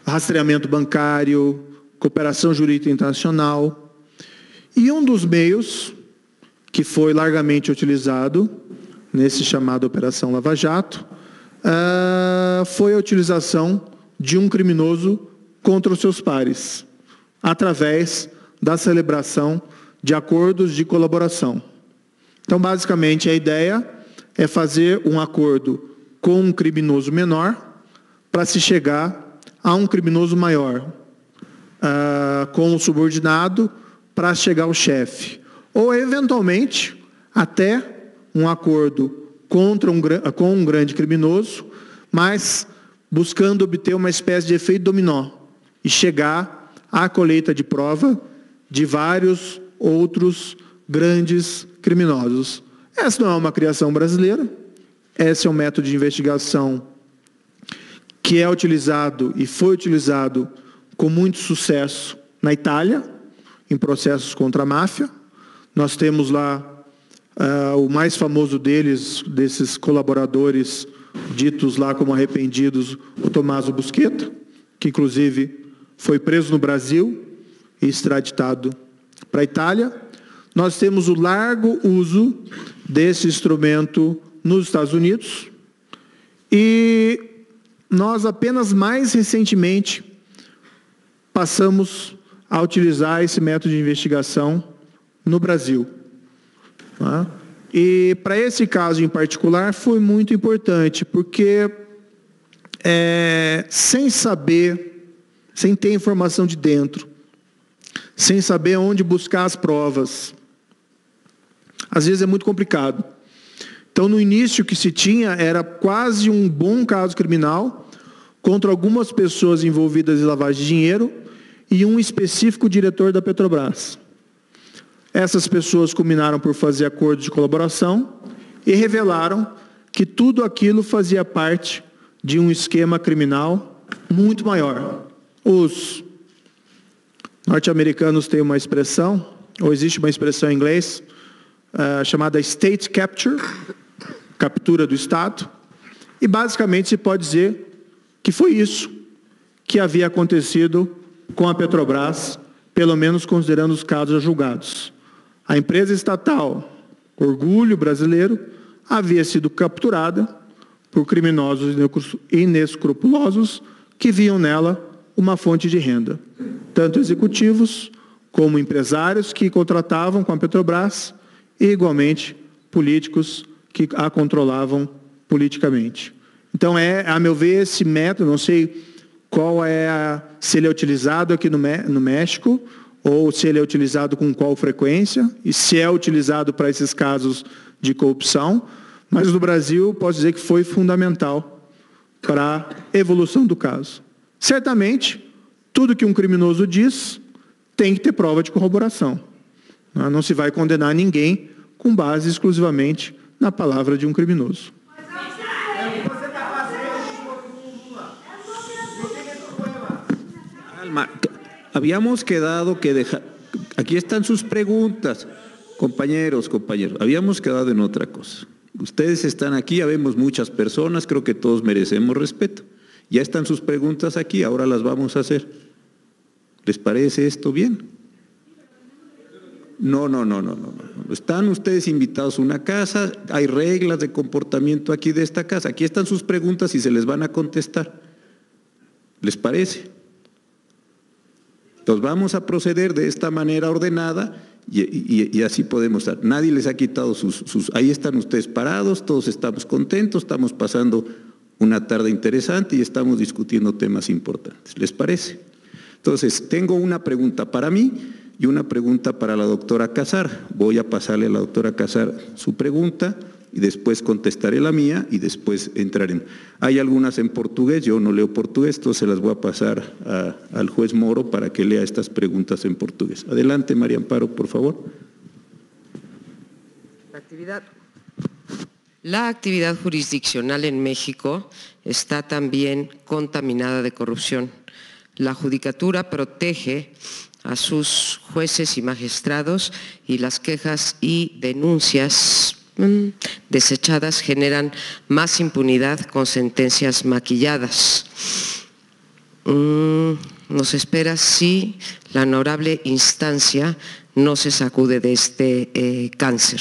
rastreamento bancário, cooperação jurídica internacional. E um dos meios que foi largamente utilizado nesse chamado Operação Lava Jato foi a utilização de um criminoso contra os seus pares, através da celebração de acordos de colaboração. Então, basicamente, a ideia é fazer um acordo com um criminoso menor para se chegar a um criminoso maior, com um subordinado para chegar ao chefe. Ou, eventualmente, até um acordo com um grande criminoso, mas buscando obter uma espécie de efeito dominó e chegar à colheita de prova de vários outros grandes criminosos. Essa não é uma criação brasileira. Esse é um método de investigação que é utilizado e foi utilizado com muito sucesso na Itália, em processos contra a máfia. Nós temos lá o mais famoso desses colaboradores ditos lá como arrependidos, o Tommaso Busquetta, que inclusive foi preso no Brasil e extraditado para a Itália. Nós temos o largo uso desse instrumento nos Estados Unidos, e nós apenas mais recentemente passamos a utilizar esse método de investigação no Brasil. E para esse caso em particular foi muito importante, porque sem saber, sem ter informação de dentro, sem saber onde buscar as provas, às vezes é muito complicado. Então, no início, o que se tinha era quase um bom caso criminal contra algumas pessoas envolvidas em lavagem de dinheiro e um específico diretor da Petrobras. Essas pessoas combinaram por fazer acordos de colaboração e revelaram que tudo aquilo fazia parte de um esquema criminal muito maior. Os norte-americanos têm uma expressão, ou existe uma expressão em inglês, chamada state capture, captura do Estado, e basicamente se pode dizer que foi isso que havia acontecido com a Petrobras, pelo menos considerando os casos julgados. A empresa estatal, Orgulho Brasileiro, havia sido capturada por criminosos inescrupulosos que viam nela uma fonte de renda. Tanto executivos como empresários que contratavam com a Petrobras e, igualmente, políticos que a controlavam politicamente. Então, a meu ver, esse método, não sei se ele é utilizado aqui no México, ou se ele é utilizado com qual frequência, e se é utilizado para esses casos de corrupção, mas no Brasil, posso dizer que foi fundamental para a evolução do caso. Certamente, tudo que um criminoso diz tem que ter prova de corroboração. Não se vai condenar ninguém com base exclusivamente na palavra de um criminoso. Calma, habíamos quedado que aquí están sus preguntas, compañeros, habíamos quedado en otra cosa. Ustedes están aquí, habemos muchas personas, creo que todos merecemos respeto. Ya están sus preguntas aquí, ahora las vamos a hacer. ¿Les parece esto bien? No. Están ustedes invitados a una casa, hay reglas de comportamiento aquí de esta casa. Aquí están sus preguntas y se les van a contestar. ¿Les parece? Entonces vamos a proceder de esta manera ordenada y así podemos estar. Nadie les ha quitado ahí están ustedes parados, todos estamos contentos, estamos pasando una tarde interesante y estamos discutiendo temas importantes. ¿Les parece? Entonces, tengo una pregunta para mí y una pregunta para la doctora Casar. Voy a pasarle a la doctora Casar su pregunta y después contestaré la mía y después entraremos. Hay algunas en portugués, yo no leo portugués, entonces se las voy a pasar al juez Moro para que lea estas preguntas en portugués. Adelante, María Amparo, por favor. La actividad jurisdiccional en México está también contaminada de corrupción. La judicatura protege a sus jueces y magistrados y las quejas y denuncias desechadas generan más impunidad con sentencias maquilladas. Nos espera si la honorable instancia no se sacude de este cáncer.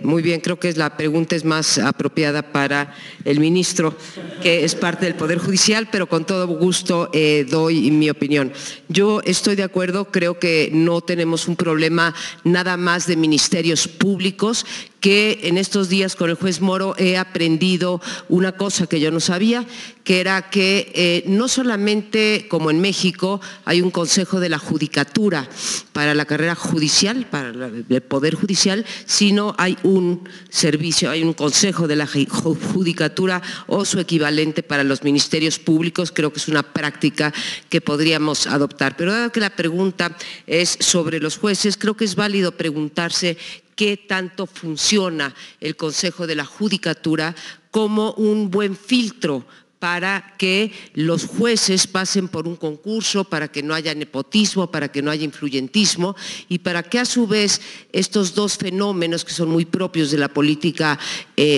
Muy bien, creo que la pregunta es más apropiada para el ministro, que es parte del Poder Judicial, pero con todo gusto doy mi opinión. Yo estoy de acuerdo, creo que no tenemos un problema nada más de ministerios públicos, que en estos días con el juez Moro he aprendido una cosa que yo no sabía, que era que no solamente como en México hay un consejo de la judicatura para la carrera judicial, para el Poder Judicial, sino hay un servicio, hay un consejo de la judicatura o su equivalente para los ministerios públicos. Creo que es una práctica que podríamos adoptar. Pero dado que la pregunta es sobre los jueces, creo que es válido preguntarse qué tanto funciona el Consejo de la Judicatura como un buen filtro para que los jueces pasen por un concurso, para que no haya nepotismo, para que no haya influyentismo y para que a su vez estos dos fenómenos que son muy propios de la política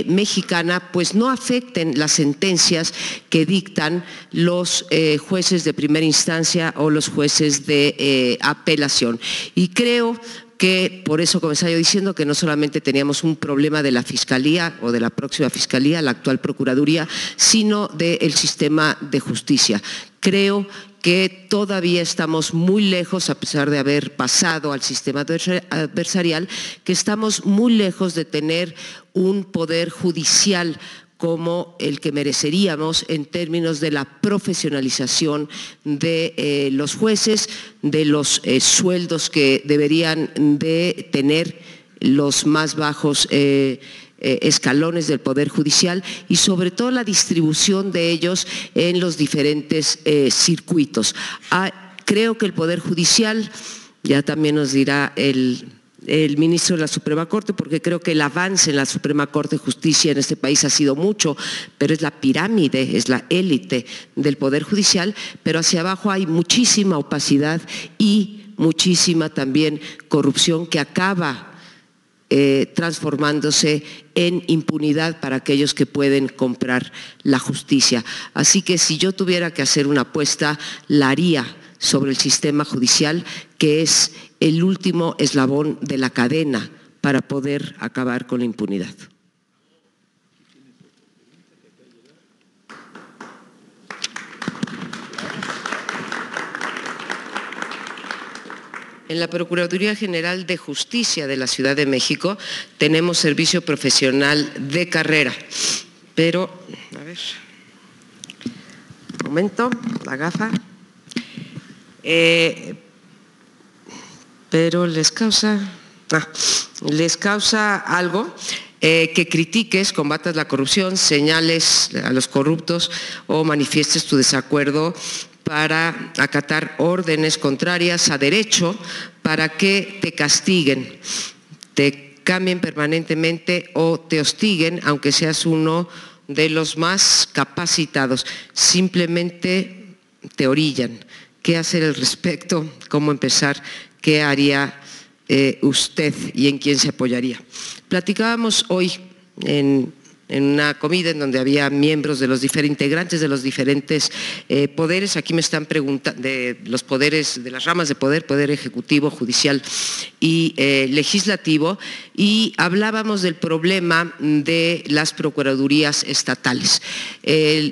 mexicana pues no afecten las sentencias que dictan los jueces de primera instancia o los jueces de apelación. Y creo que por eso comenzaba yo diciendo que no solamente teníamos un problema de la Fiscalía o de la próxima Fiscalía, la actual Procuraduría, sino del sistema de justicia. Creo que todavía estamos muy lejos, a pesar de haber pasado al sistema adversarial, que estamos muy lejos de tener un poder judicial como el que mereceríamos en términos de la profesionalización de los jueces, de los sueldos que deberían de tener los más bajos escalones del Poder Judicial y sobre todo la distribución de ellos en los diferentes circuitos. Creo que el Poder Judicial, ya también nos dirá el ministro de la Suprema Corte, porque creo que el avance en la Suprema Corte de Justicia en este país ha sido mucho, pero es la pirámide, es la élite del Poder Judicial, pero hacia abajo hay muchísima opacidad y muchísima también corrupción que acaba transformándose en impunidad para aquellos que pueden comprar la justicia. Así que si yo tuviera que hacer una apuesta, la haría sobre el sistema judicial, que es el último eslabón de la cadena para poder acabar con la impunidad. En la Procuraduría General de Justicia de la Ciudad de México tenemos servicio profesional de carrera, pero, a ver, un momento, la gafa. Pero les causa algo que critiques, combatas la corrupción, señales a los corruptos o manifiestes tu desacuerdo para acatar órdenes contrarias a derecho para que te castiguen, te cambien permanentemente o te hostiguen, aunque seas uno de los más capacitados. Simplemente te orillan. ¿Qué hacer al respecto? ¿Cómo empezar? ¿Qué haría usted y en quién se apoyaría? Platicábamos hoy en en una comida en donde había miembros de los integrantes de los diferentes poderes. Aquí me están preguntando de los poderes, de las ramas de poder ejecutivo, judicial y legislativo, y hablábamos del problema de las procuradurías estatales.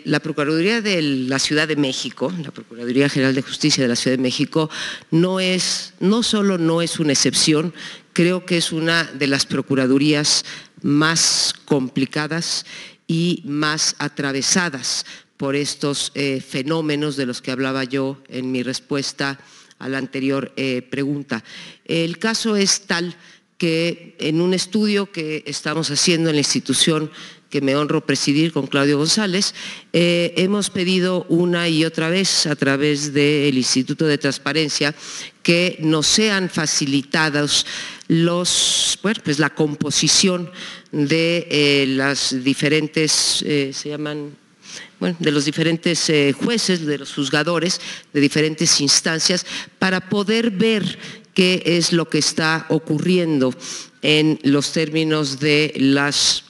La Procuraduría de la Ciudad de México, la Procuraduría General de Justicia de la Ciudad de México, no solo no es una excepción, creo que es una de las procuradurías más complicadas y más atravesadas por estos fenómenos de los que hablaba yo en mi respuesta a la anterior pregunta. El caso es tal que en un estudio que estamos haciendo en la institución que me honro presidir con Claudio González, hemos pedido una y otra vez a través del Instituto de Transparencia que nos sean facilitados la composición de las diferentes, de los diferentes jueces, de los juzgadores, de diferentes instancias, para poder ver qué es lo que está ocurriendo en los términos de las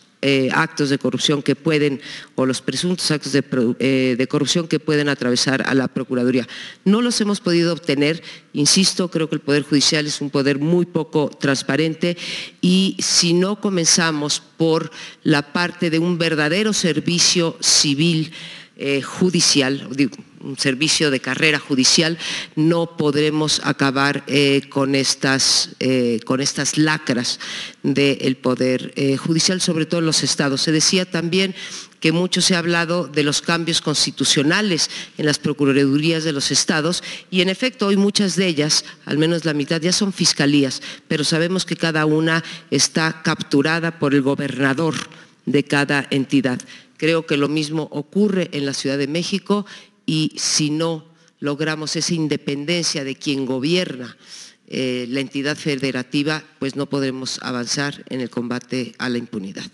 actos de corrupción que pueden, o los presuntos actos de corrupción que pueden atravesar a la Procuraduría. No los hemos podido obtener, insisto, creo que el Poder Judicial es un poder muy poco transparente, y si no comenzamos por la parte de un verdadero servicio civil judicial, un servicio de carrera judicial, no podremos acabar con estas lacras del Poder Judicial, sobre todo en los estados. Se decía también que mucho se ha hablado de los cambios constitucionales en las procuradurías de los estados, y en efecto hoy muchas de ellas, al menos la mitad, ya son fiscalías, pero sabemos que cada una está capturada por el gobernador de cada entidad. Creo que lo mismo ocurre en la Ciudad de México, y si no logramos esa independencia de quien gobierna la entidad federativa, pues no podremos avanzar en el combate a la impunidad.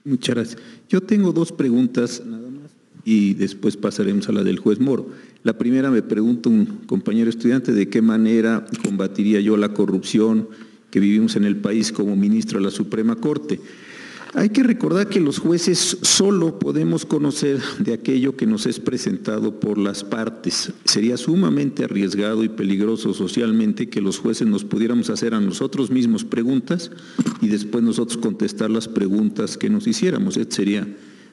Muchas gracias. Yo tengo dos preguntas nada más y después pasaremos a la del juez Moro. La primera, me pregunta un compañero estudiante de qué manera combatiría yo la corrupción que vivimos en el país como ministro de la Suprema Corte. Hay que recordar que los jueces solo podemos conocer de aquello que nos es presentado por las partes. Sería sumamente arriesgado y peligroso socialmente que los jueces nos pudiéramos hacer a nosotros mismos preguntas y después nosotros contestar las preguntas que nos hiciéramos. Esto sería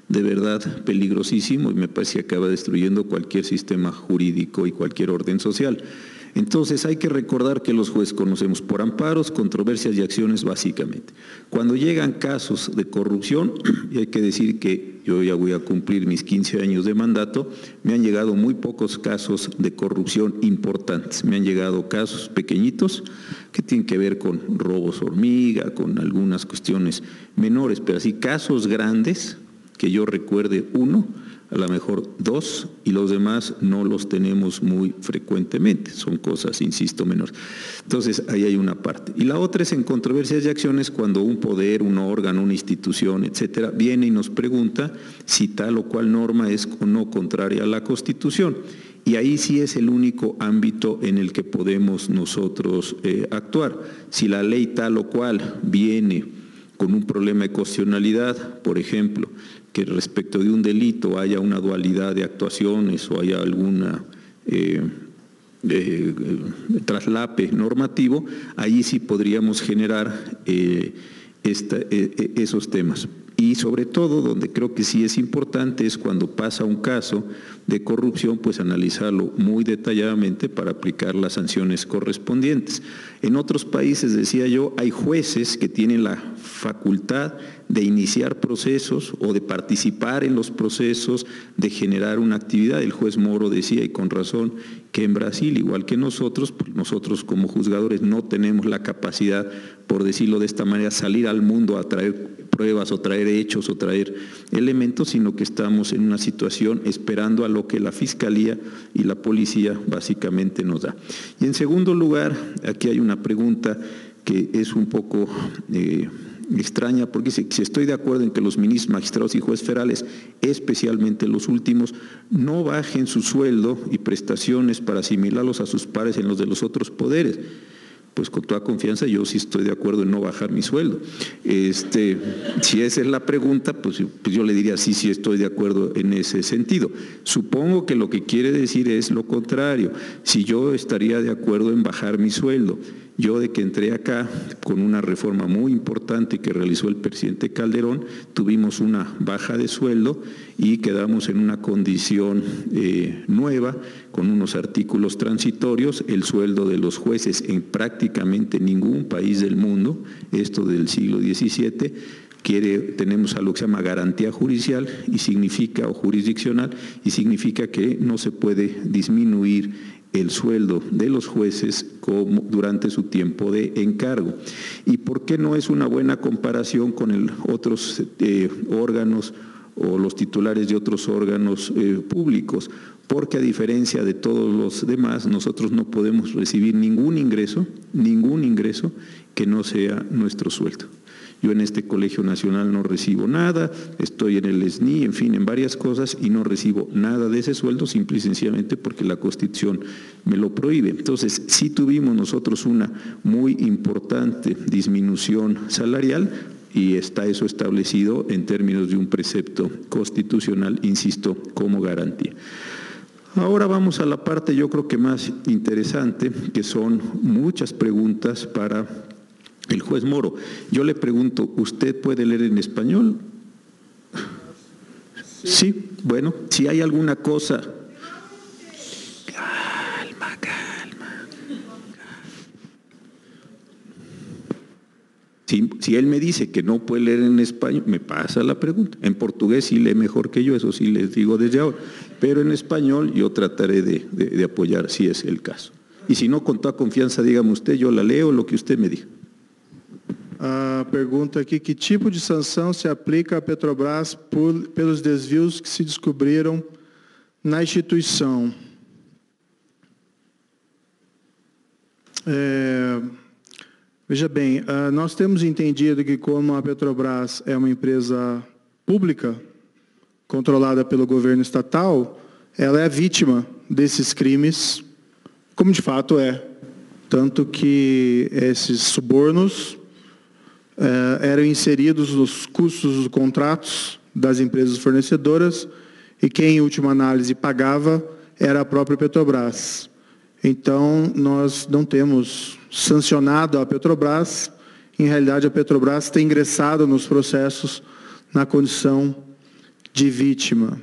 de verdad peligrosísimo y me parece que acaba destruyendo cualquier sistema jurídico y cualquier orden social. Entonces hay que recordar que los jueces conocemos por amparos, controversias y acciones básicamente. Cuando llegan casos de corrupción, y hay que decir que yo ya voy a cumplir mis 15 años de mandato, me han llegado muy pocos casos de corrupción importantes. Me han llegado casos pequeñitos que tienen que ver con robos hormiga, con algunas cuestiones menores, pero así casos grandes, que yo recuerde uno, a lo mejor dos, y los demás no los tenemos muy frecuentemente, son cosas, insisto, menores. Entonces, ahí hay una parte. Y la otra es en controversias y acciones, cuando un poder, un órgano, una institución, etcétera, viene y nos pregunta si tal o cual norma es o no contraria a la Constitución. Y ahí sí es el único ámbito en el que podemos nosotros actuar. Si la ley tal o cual viene con un problema de constitucionalidad, por ejemplo, que respecto de un delito haya una dualidad de actuaciones o haya alguna traslape normativo, ahí sí podríamos generar esos temas. Y sobre todo, donde creo que sí es importante, es cuando pasa un caso de corrupción, pues analizarlo muy detalladamente para aplicar las sanciones correspondientes. En otros países, decía yo, hay jueces que tienen la facultad de iniciar procesos o de participar en los procesos, de generar una actividad. El juez Moro decía, y con razón, que en Brasil, igual que nosotros, pues nosotros como juzgadores no tenemos la capacidad, por decirlo de esta manera, salir al mundo a traer pruebas o traer hechos o traer elementos, sino que estamos en una situación esperando a lo que la Fiscalía y la Policía básicamente nos da. Y en segundo lugar, aquí hay una pregunta que es un poco extraña, porque dice, si estoy de acuerdo en que los ministros, magistrados y jueces federales, especialmente los últimos, no bajen su sueldo y prestaciones para asimilarlos a sus pares en los de los otros poderes. pues con toda confianza yo sí estoy de acuerdo en no bajar mi sueldo. Si esa es la pregunta, pues yo le diría sí estoy de acuerdo en ese sentido. Supongo que lo que quiere decir es lo contrario. Si yo estaría de acuerdo en bajar mi sueldo, yo de que entré acá con una reforma muy importante que realizó el presidente Calderón, tuvimos una baja de sueldo y quedamos en una condición nueva, con unos artículos transitorios. El sueldo de los jueces en prácticamente ningún país del mundo, esto del siglo XVII, tenemos algo que se llama garantía judicial y significa, o jurisdiccional, y significa que no se puede disminuir el sueldo de los jueces durante su tiempo de encargo. ¿Y por qué no es una buena comparación con otros órganos o los titulares de otros órganos públicos? Porque a diferencia de todos los demás, nosotros no podemos recibir ningún ingreso que no sea nuestro sueldo. Yo en este Colegio Nacional no recibo nada, estoy en el SNI, en fin, en varias cosas, y no recibo nada de ese sueldo, simple y sencillamente porque la Constitución me lo prohíbe. Entonces, sí tuvimos nosotros una muy importante disminución salarial, y está eso establecido en términos de un precepto constitucional, insisto, como garantía. Ahora vamos a la parte, yo creo que más interesante, que son muchas preguntas para el juez Moro. Yo le pregunto, ¿usted puede leer en español? Sí, bueno, si hay alguna cosa... Calma. Si él me dice que no puede leer en español, me pasa la pregunta. En portugués sí lee mejor que yo, eso sí les digo desde ahora. Pero en español yo trataré de apoyar si es el caso. Y si no, con toda confianza, dígame usted, yo la leo, lo que usted me diga. A pergunta aqui, que tipo de sanção se aplica à Petrobras pelos desvios que se descobriram na instituição? Veja bem, nós temos entendido que como a Petrobras é uma empresa pública, controlada pelo governo estatal, ela é vítima desses crimes, como de fato é. Tanto que esses subornos eram inseridos nos custos dos contratos das empresas fornecedoras e quem, em última análise, pagava era a própria Petrobras. Então, nós não temos sancionado a Petrobras. Em realidade, a Petrobras tem ingressado nos processos na condição de vítima.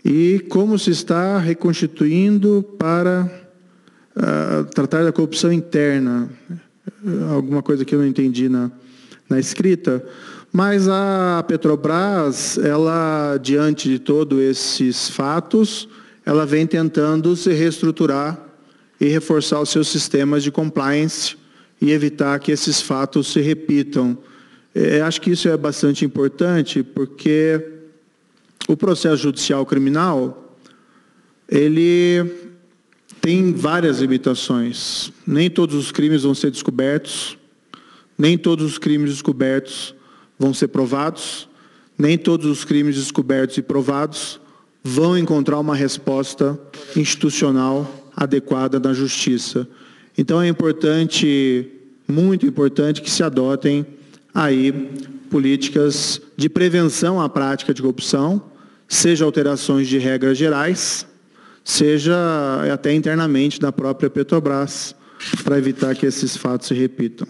E como se está reconstituindo para tratar da corrupção interna? Alguma coisa que eu não entendi na escrita, mas a Petrobras, ela, diante de todos esses fatos, ela vem tentando se reestruturar e reforçar os seus sistemas de compliance e evitar que esses fatos se repitam. Acho que isso é bastante importante, porque o processo judicial criminal, ele tem várias limitações. Nem todos os crimes vão ser descobertos, nem todos os crimes descobertos vão ser provados, nem todos os crimes descobertos e provados vão encontrar uma resposta institucional adequada na justiça. Então é importante, muito importante, que se adotem aí políticas de prevenção à prática de corrupção, seja alterações de regras gerais, seja até internamente da própria Petrobras, para evitar que esses fatos se repitam.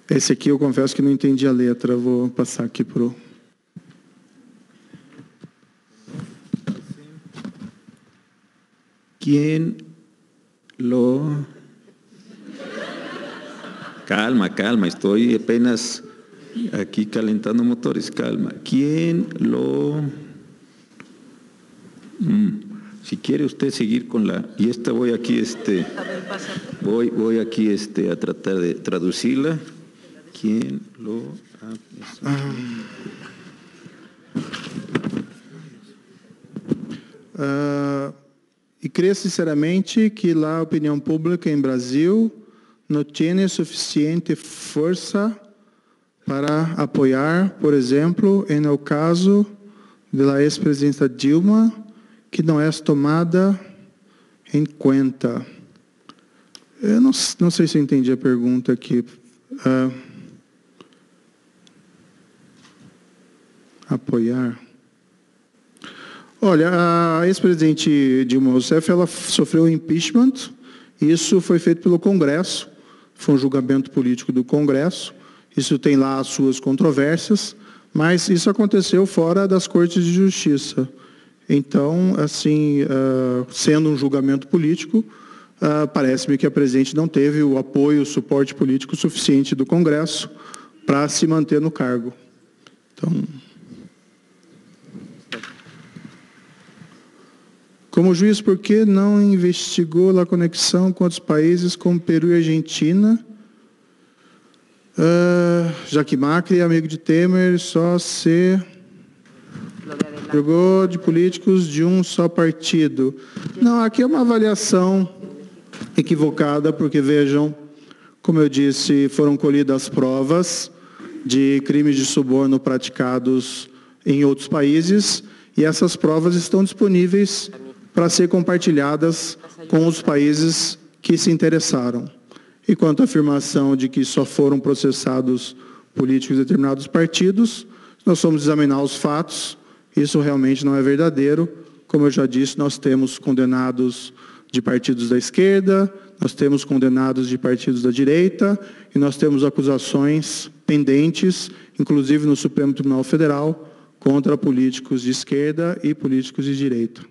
Esse aqui eu confesso que não entendi a letra, vou passar aqui para o... ¿Quién lo... Calma, estoy apenas aquí calentando motores, calma. ¿Quién lo... Si quiere usted seguir con la... Y esta voy aquí, voy aquí a tratar de traducirla. ¿Quién lo... E creio sinceramente que a opinião pública em Brasil não tem suficiente força para apoiar, por exemplo, no caso da ex-presidenta Dilma que não é tomada em conta. Eu não sei se eu entendi a pergunta aqui. Apoiar. Olha, a ex-presidente Dilma Rousseff, ela sofreu impeachment. Isso foi feito pelo Congresso. Foi um julgamento político do Congresso. Isso tem lá as suas controvérsias, mas isso aconteceu fora das Cortes de Justiça. Então, assim, sendo um julgamento político, parece-me que a presidente não teve o apoio, o suporte político suficiente do Congresso para se manter no cargo. Então, como juiz, por que não investigou a conexão com outros países como Peru e Argentina? Já que Macri é amigo de Temer, só se jogou de políticos de um só partido. Não, aqui é uma avaliação equivocada, porque vejam, como eu disse, foram colhidas provas de crimes de suborno praticados em outros países e essas provas estão disponíveis para ser compartilhadas com os países que se interessaram. E quanto à afirmação de que só foram processados políticos de determinados partidos, nós vamos examinar os fatos. Isso realmente não é verdadeiro. Como eu já disse, nós temos condenados de partidos da esquerda, nós temos condenados de partidos da direita e nós temos acusações pendentes, inclusive no Supremo Tribunal Federal, contra políticos de esquerda e políticos de direita.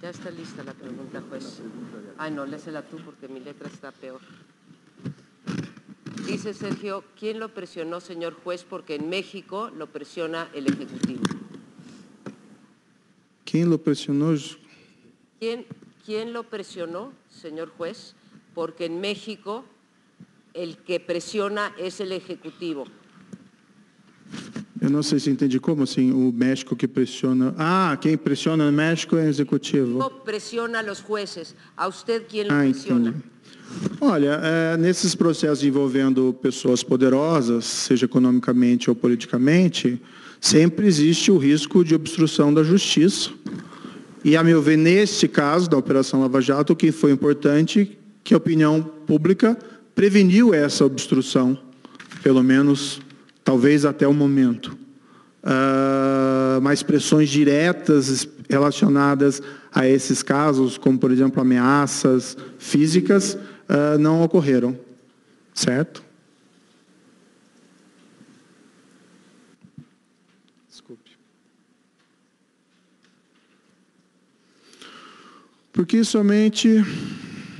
Ya está lista la pregunta, juez. Ay, no, lésela tú porque mi letra está peor. Dice Sergio, ¿quién lo presionó, señor juez? Porque en México lo presiona el Ejecutivo. ¿Quién lo presionó? ¿Quién lo presionó, señor juez? Porque en México el que presiona es el Ejecutivo. Eu não sei se entendi como assim, o México que pressiona... quem pressiona no México é o Executivo. Pressiona a los jueces. A usted, ¿quién lo presiona? Entendi. Olha, nesses processos envolvendo pessoas poderosas, seja economicamente ou politicamente, sempre existe o risco de obstrução da justiça. E, a meu ver, neste caso da Operação Lava Jato, o que foi importante que a opinião pública preveniu essa obstrução, pelo menos, talvez até o momento. Mas pressões diretas relacionadas a esses casos, como, por exemplo, ameaças físicas, não ocorreram, certo? Desculpe. Por que somente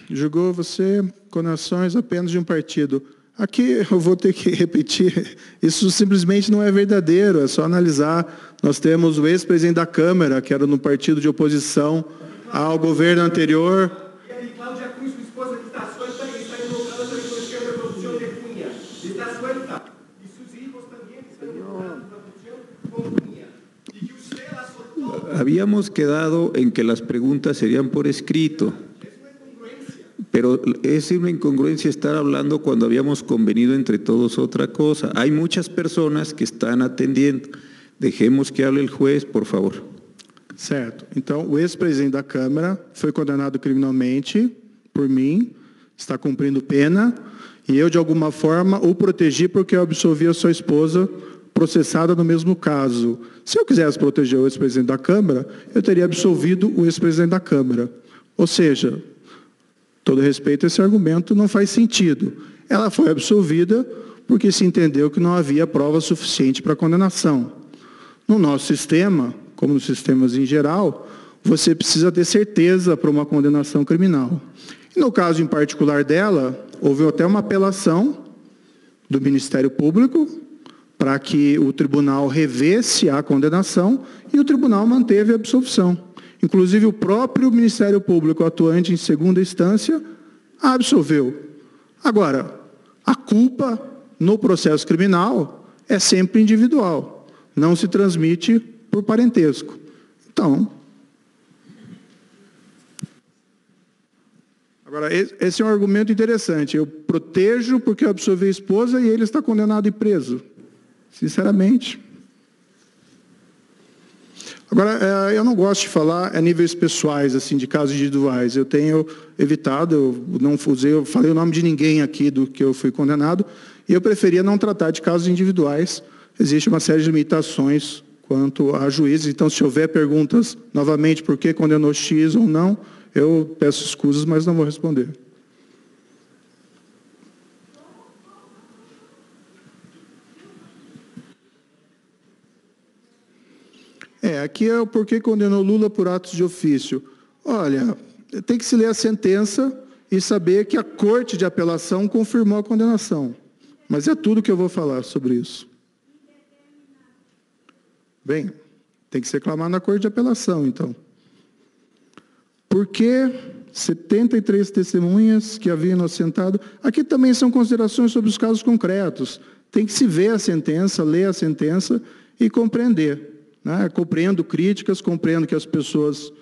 julgou você condenações apenas de um partido? Aqui eu vou ter que repetir, isso simplesmente não é verdadeiro, é só analisar. Nós temos o ex-presidente da Câmara, que era no partido de oposição ao governo anterior. E aí, Cláudia Cunha, sua esposa, que está suelta e está involucrada na corrupção de corrupção de Cunha. Está suelta. E seus filhos também estão involucrados na corrupção com Cunha. E que você la soltou. Habíamos quedado en que las preguntas serían por escrito. Pero es una incongruencia estar hablando cuando habíamos convenido entre todos otra cosa. Hay muchas personas que están atendiendo. Dejemos que hable el juez, por favor. Certo. Então, o ex-presidente da Câmara foi condenado criminalmente por mim, está cumprindo pena, e eu, de alguma forma, o protegi porque eu absolvi a sua esposa processada no mesmo caso. Se eu quisesse proteger o ex-presidente da Câmara, eu teria absolvido o ex-presidente da Câmara. Ou seja, todo respeito, esse argumento não faz sentido. Ela foi absolvida porque se entendeu que não havia prova suficiente para a condenação. No nosso sistema, como nos sistemas em geral, você precisa ter certeza para uma condenação criminal. E no caso em particular dela, houve até uma apelação do Ministério Público para que o tribunal revesse a condenação e o tribunal manteve a absolvição. Inclusive, o próprio Ministério Público, atuante em segunda instância, a absolveu. Agora, a culpa no processo criminal é sempre individual, não se transmite por parentesco. Então, agora, esse é um argumento interessante. Eu protejo porque eu absolvi a esposa e ele está condenado e preso. Sinceramente. Agora, eu não gosto de falar a níveis pessoais, assim, de casos individuais. Eu tenho evitado, eu falei o nome de ninguém aqui do que eu fui condenado, e eu preferia não tratar de casos individuais. Existe uma série de limitações quanto a juízes. Então, se houver perguntas, novamente, por que condenou X ou não, eu peço escusas, mas não vou responder. Aqui é o porquê condenou Lula por atos de ofício. Olha, tem que se ler a sentença e saber que a Corte de Apelação confirmou a condenação. Mas é tudo que eu vou falar sobre isso. Bem, tem que se reclamar na Corte de Apelação, então. Por que 73 testemunhas que haviam inocentado? Aqui também são considerações sobre os casos concretos. Tem que se ver a sentença, ler a sentença e compreender. Compreendo críticas, compreendo que as pessoas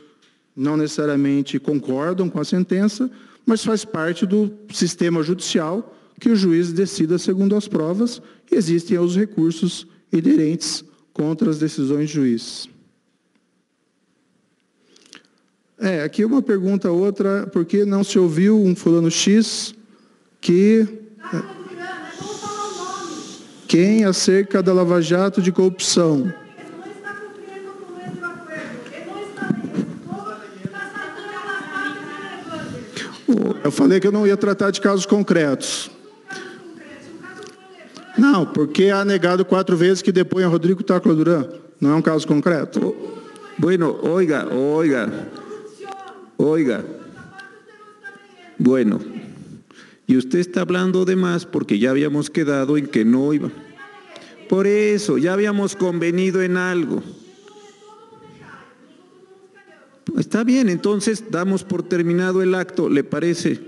não necessariamente concordam com a sentença, mas faz parte do sistema judicial que o juiz decida segundo as provas e existem os recursos inerentes contra as decisões de juiz. Aqui uma pergunta, outra, por que não se ouviu um fulano X que... Quem acerca da Lava Jato de corrupção? Eu falei que eu não ia tratar de casos concretos. Não, porque há negado 4 vezes que depõe a Rodrigo Tacla Duran. Não é um caso concreto. Bueno, oiga. Bueno, y usted está hablando de más porque ya habíamos quedado en que no iba. Por eso, ya habíamos convenido en algo. Está bien, entonces damos por terminado el acto, ¿le parece?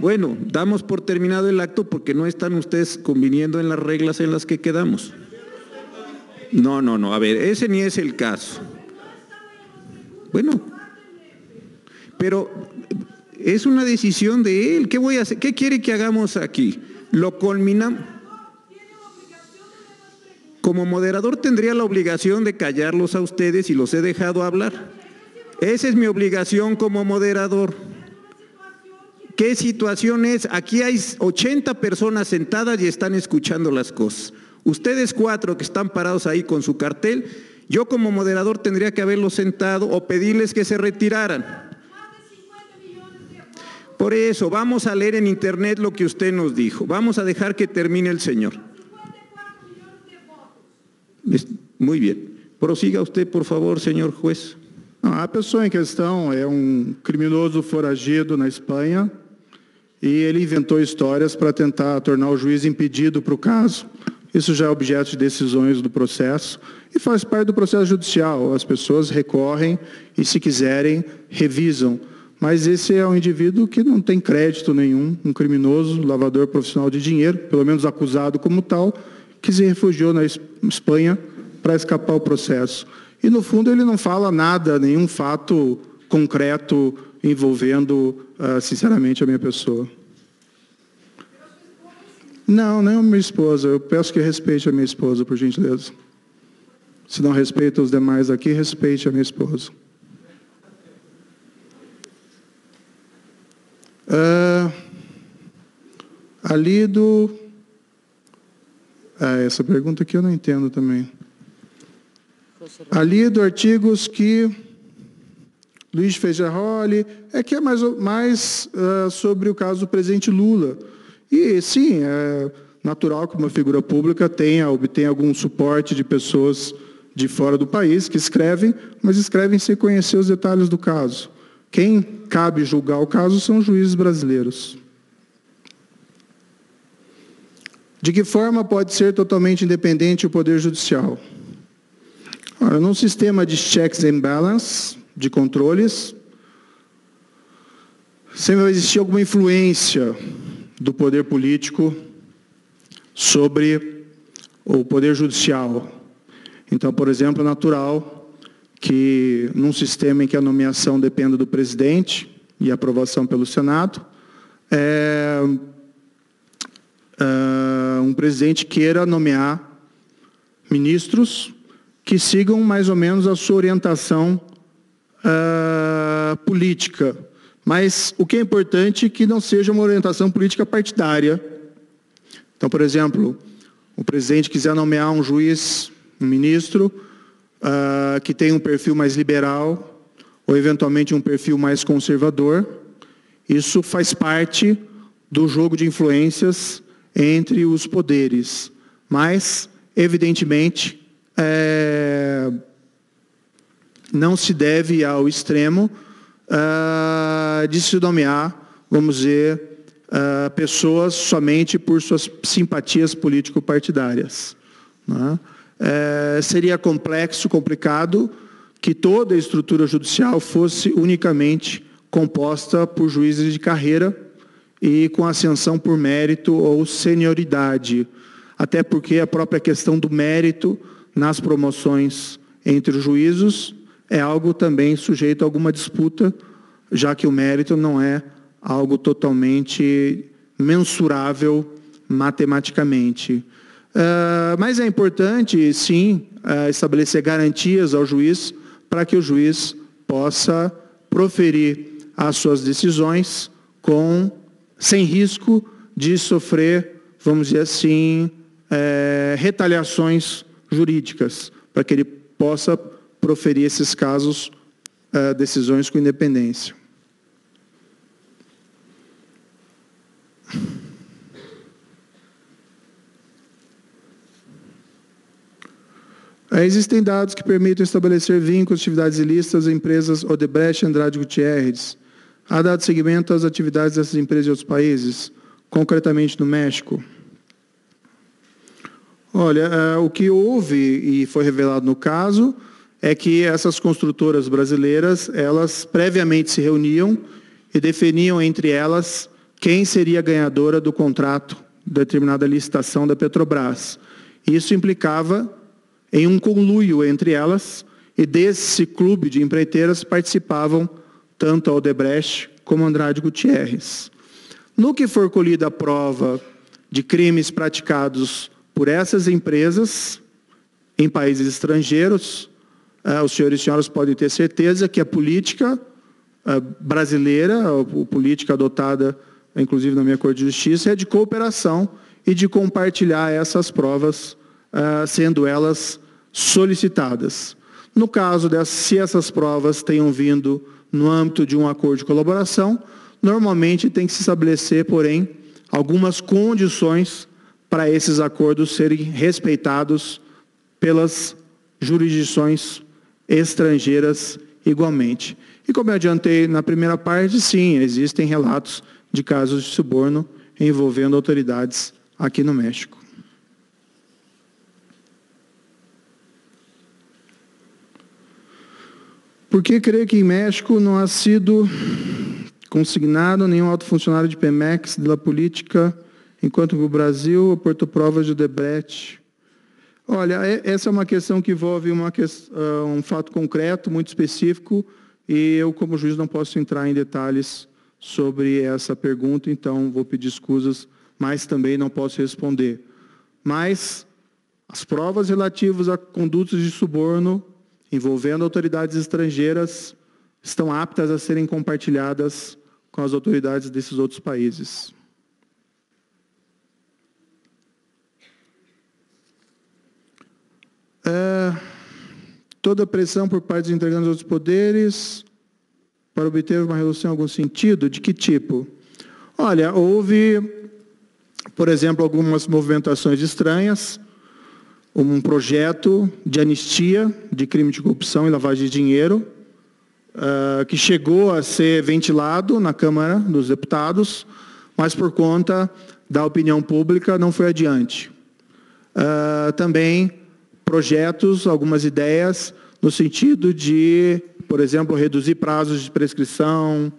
Bueno, damos por terminado el acto porque no están ustedes conviniendo en las reglas en las que quedamos. No, a ver, ese ni es el caso. Bueno, pero es una decisión de él. ¿Qué voy a hacer? ¿Qué quiere que hagamos aquí? Lo culminamos. Como moderador tendría la obligación de callarlos a ustedes y los he dejado hablar. Esa es mi obligación como moderador. ¿Qué situación es? Aquí hay 80 personas sentadas y están escuchando las cosas. Ustedes 4 que están parados ahí con su cartel, yo como moderador tendría que haberlos sentado o pedirles que se retiraran. Por eso, vamos a leer en internet lo que usted nos dijo. Vamos a dejar que termine el señor. Muy bien. Prosiga usted, por favor, senhor juez. A pessoa em questão é um criminoso foragido na Espanha e ele inventou histórias para tentar tornar o juiz impedido para o caso. Isso já é objeto de decisões do processo e faz parte do processo judicial. As pessoas recorrem e, se quiserem, revisam. Mas esse é um indivíduo que não tem crédito nenhum, um criminoso, lavador profissional de dinheiro, pelo menos acusado como tal, que se refugiou na Espanha para escapar o processo. E, no fundo, ele não fala nada, nenhum fato concreto envolvendo, sinceramente, a minha pessoa. Não, nem a minha esposa. Eu peço que respeite a minha esposa, por gentileza. Se não respeita os demais aqui, respeite a minha esposa. Essa pergunta aqui eu não entendo também. Alido artigos que Luiz Feijaroli, que é mais sobre o caso do presidente Lula. E, sim, é natural que uma figura pública obtenha algum suporte de pessoas de fora do país que escrevem, mas escrevem sem conhecer os detalhes do caso. Quem cabe julgar o caso são os juízes brasileiros. De que forma pode ser totalmente independente o Poder Judicial? Num sistema de checks and balances, de controles, sempre vai existir alguma influência do poder político sobre o Poder Judicial. Então, por exemplo, é natural que, num sistema em que a nomeação dependa do presidente e a aprovação pelo Senado, um presidente queira nomear ministros que sigam mais ou menos a sua orientação política. Mas o que é importante é que não seja uma orientação política partidária. Então, por exemplo, o presidente quiser nomear um juiz, um ministro, que tem um perfil mais liberal, ou eventualmente um perfil mais conservador, isso faz parte do jogo de influências entre os poderes. Mas, evidentemente, não se deve ao extremo de se nomear, vamos dizer, pessoas somente por suas simpatias político-partidárias. Né? Seria complexo, complicado, que toda a estrutura judicial fosse unicamente composta por juízes de carreira e com ascensão por mérito ou senioridade. Até porque a própria questão do mérito nas promoções entre os juízos é algo também sujeito a alguma disputa, já que o mérito não é algo totalmente mensurável matematicamente. Mas é importante, sim, estabelecer garantias ao juiz para que o juiz possa proferir as suas decisões sem risco de sofrer, vamos dizer assim, retaliações jurídicas, para que ele possa proferir esses casos, decisões com independência. Existem dados que permitem estabelecer vínculos, atividades ilícitas em empresas Odebrecht e Andrade Gutierrez. Há dado seguimento às atividades dessas empresas em outros países, concretamente no México? Olha, o que houve e foi revelado no caso é que essas construtoras brasileiras, elas previamente se reuniam e definiam entre elas quem seria a ganhadora do contrato de determinada licitação da Petrobras. Isso implicava em um conluio entre elas, e desse clube de empreiteiras participavam tanto a Odebrecht como Andrade Gutierrez. No que for colhida a prova de crimes praticados por essas empresas em países estrangeiros, os senhores e senhoras podem ter certeza que a política brasileira, a política adotada, inclusive na minha Corte de Justiça, é de cooperação e de compartilhar essas provas, sendo elas solicitadas. No caso se essas provas tenham vindo no âmbito de um acordo de colaboração, normalmente tem que se estabelecer, porém, algumas condições para esses acordos serem respeitados pelas jurisdições estrangeiras igualmente. E como eu adiantei na primeira parte, sim, existem relatos de casos de suborno envolvendo autoridades aqui no México. Por que creio que em México não ha sido consignado nenhum alto funcionário de Pemex da política, enquanto no Brasil aportou provas de Odebrecht? Olha, essa é uma questão que envolve um fato concreto, muito específico, e eu, como juiz, não posso entrar em detalhes sobre essa pergunta, então vou pedir escusas, mas também não posso responder. Mas as provas relativas a condutas de suborno envolvendo autoridades estrangeiras estão aptas a serem compartilhadas com as autoridades desses outros países. Toda pressão por parte dos integrantes dos outros poderes para obter uma resolução em algum sentido? De que tipo? Olha, houve, por exemplo, algumas movimentações estranhas, um projeto de anistia de crime de corrupção e lavagem de dinheiro, que chegou a ser ventilado na Câmara dos Deputados, mas por conta da opinião pública não foi adiante. Também projetos, algumas ideias, no sentido de, por exemplo, reduzir prazos de prescrição,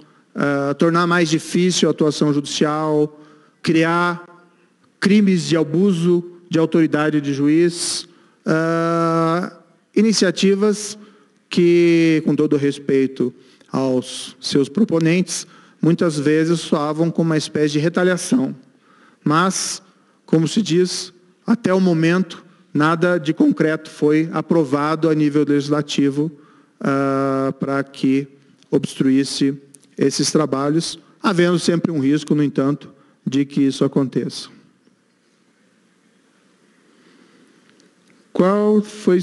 tornar mais difícil a atuação judicial, criar crimes de abuso de autoridade de juiz, iniciativas que, com todo respeito aos seus proponentes, muitas vezes soavam como uma espécie de retaliação. Mas, como se diz, até o momento nada de concreto foi aprovado a nível legislativo para que obstruísse esses trabalhos, havendo sempre um risco, no entanto, de que isso aconteça. Qual foi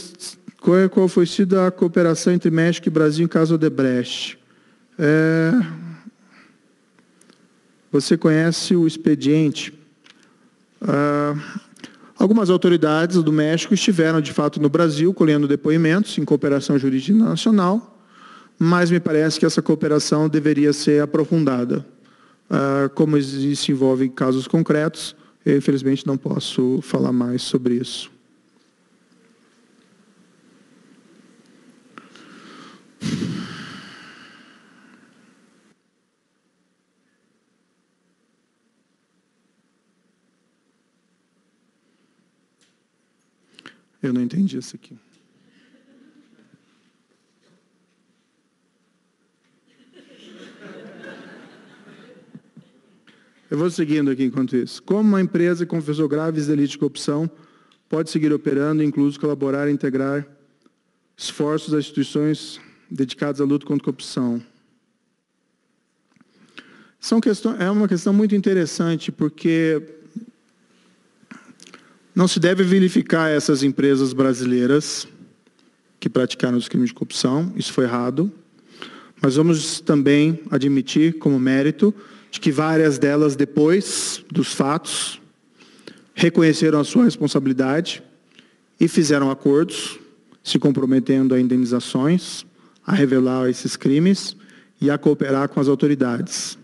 sido a cooperação entre México e Brasil em caso Odebrecht? Você conhece o expediente? Algumas autoridades do México estiveram, de fato, no Brasil, colhendo depoimentos em cooperação jurídica internacional, mas me parece que essa cooperação deveria ser aprofundada. Como isso envolve casos concretos, eu, infelizmente, não posso falar mais sobre isso. Eu não entendi isso aqui. Eu vou seguindo aqui enquanto isso. Como uma empresa que confessou graves delitos de corrupção pode seguir operando, incluso colaborar e integrar esforços das instituições dedicadas à luta contra a corrupção? É uma questão muito interessante, porque não se deve vilificar essas empresas brasileiras que praticaram os crimes de corrupção, isso foi errado, mas vamos também admitir como mérito de que várias delas, depois dos fatos, reconheceram a sua responsabilidade e fizeram acordos, se comprometendo a indenizações, a revelar esses crimes e a cooperar com as autoridades.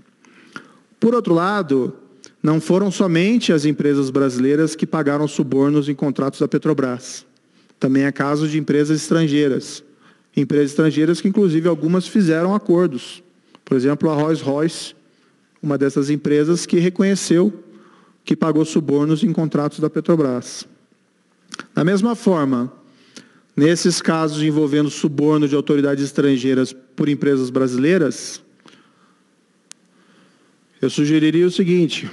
Por outro lado, não foram somente as empresas brasileiras que pagaram subornos em contratos da Petrobras. Também é caso de empresas estrangeiras. Empresas estrangeiras que, inclusive, algumas fizeram acordos. Por exemplo, a Rolls-Royce, uma dessas empresas que reconheceu que pagou subornos em contratos da Petrobras. Da mesma forma, nesses casos envolvendo suborno de autoridades estrangeiras por empresas brasileiras, eu sugeriria o seguinte: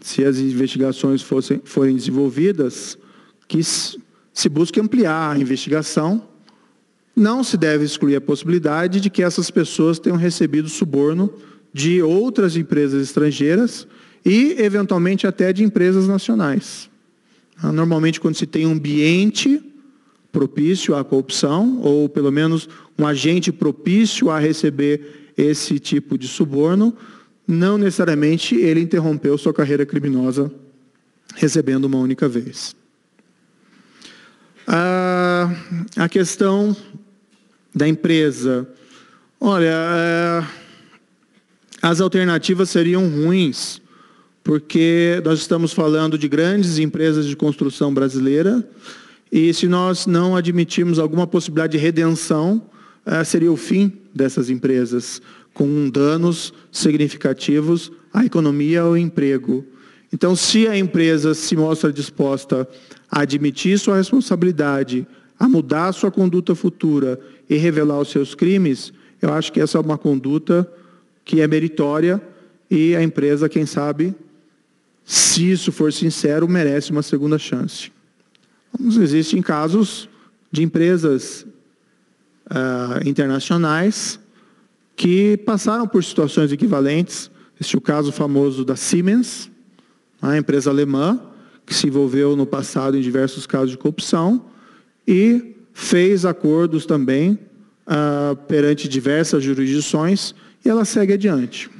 se as investigações forem desenvolvidas, que se busque ampliar a investigação. Não se deve excluir a possibilidade de que essas pessoas tenham recebido suborno de outras empresas estrangeiras e, eventualmente, até de empresas nacionais. Normalmente, quando se tem um ambiente propício à corrupção, ou pelo menos um agente propício a receber esse tipo de suborno, não necessariamente ele interrompeu sua carreira criminosa recebendo uma única vez. A questão da empresa. Olha, as alternativas seriam ruins, porque nós estamos falando de grandes empresas de construção brasileira, e se nós não admitirmos alguma possibilidade de redenção, seria o fim dessas empresas, com danos significativos à economia ou ao emprego. Então, se a empresa se mostra disposta a admitir sua responsabilidade, a mudar sua conduta futura e revelar os seus crimes, eu acho que essa é uma conduta que é meritória e a empresa, quem sabe, se isso for sincero, merece uma segunda chance. Existem casos de empresas internacionais que passaram por situações equivalentes. Este é o caso famoso da Siemens, a empresa alemã, que se envolveu no passado em diversos casos de corrupção e fez acordos também perante diversas jurisdições, e ela segue adiante.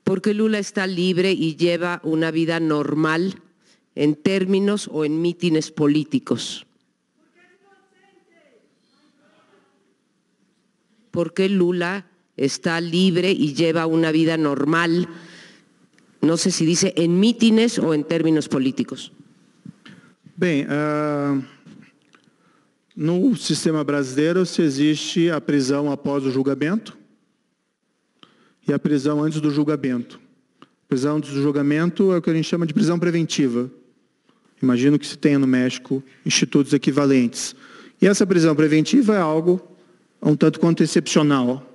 ¿Por qué Lula está libre y lleva una vida normal en términos o en mítines políticos? ¿Por qué Lula está libre y lleva una vida normal, no sé si dice en mítines o en términos políticos? Bem, no sistema brasileiro se existe a prisão após o julgamento e a prisão antes do julgamento. A prisão antes do julgamento é o que a gente chama de prisão preventiva. Imagino que se tenha no México institutos equivalentes. E essa prisão preventiva é algo um tanto quanto excepcional.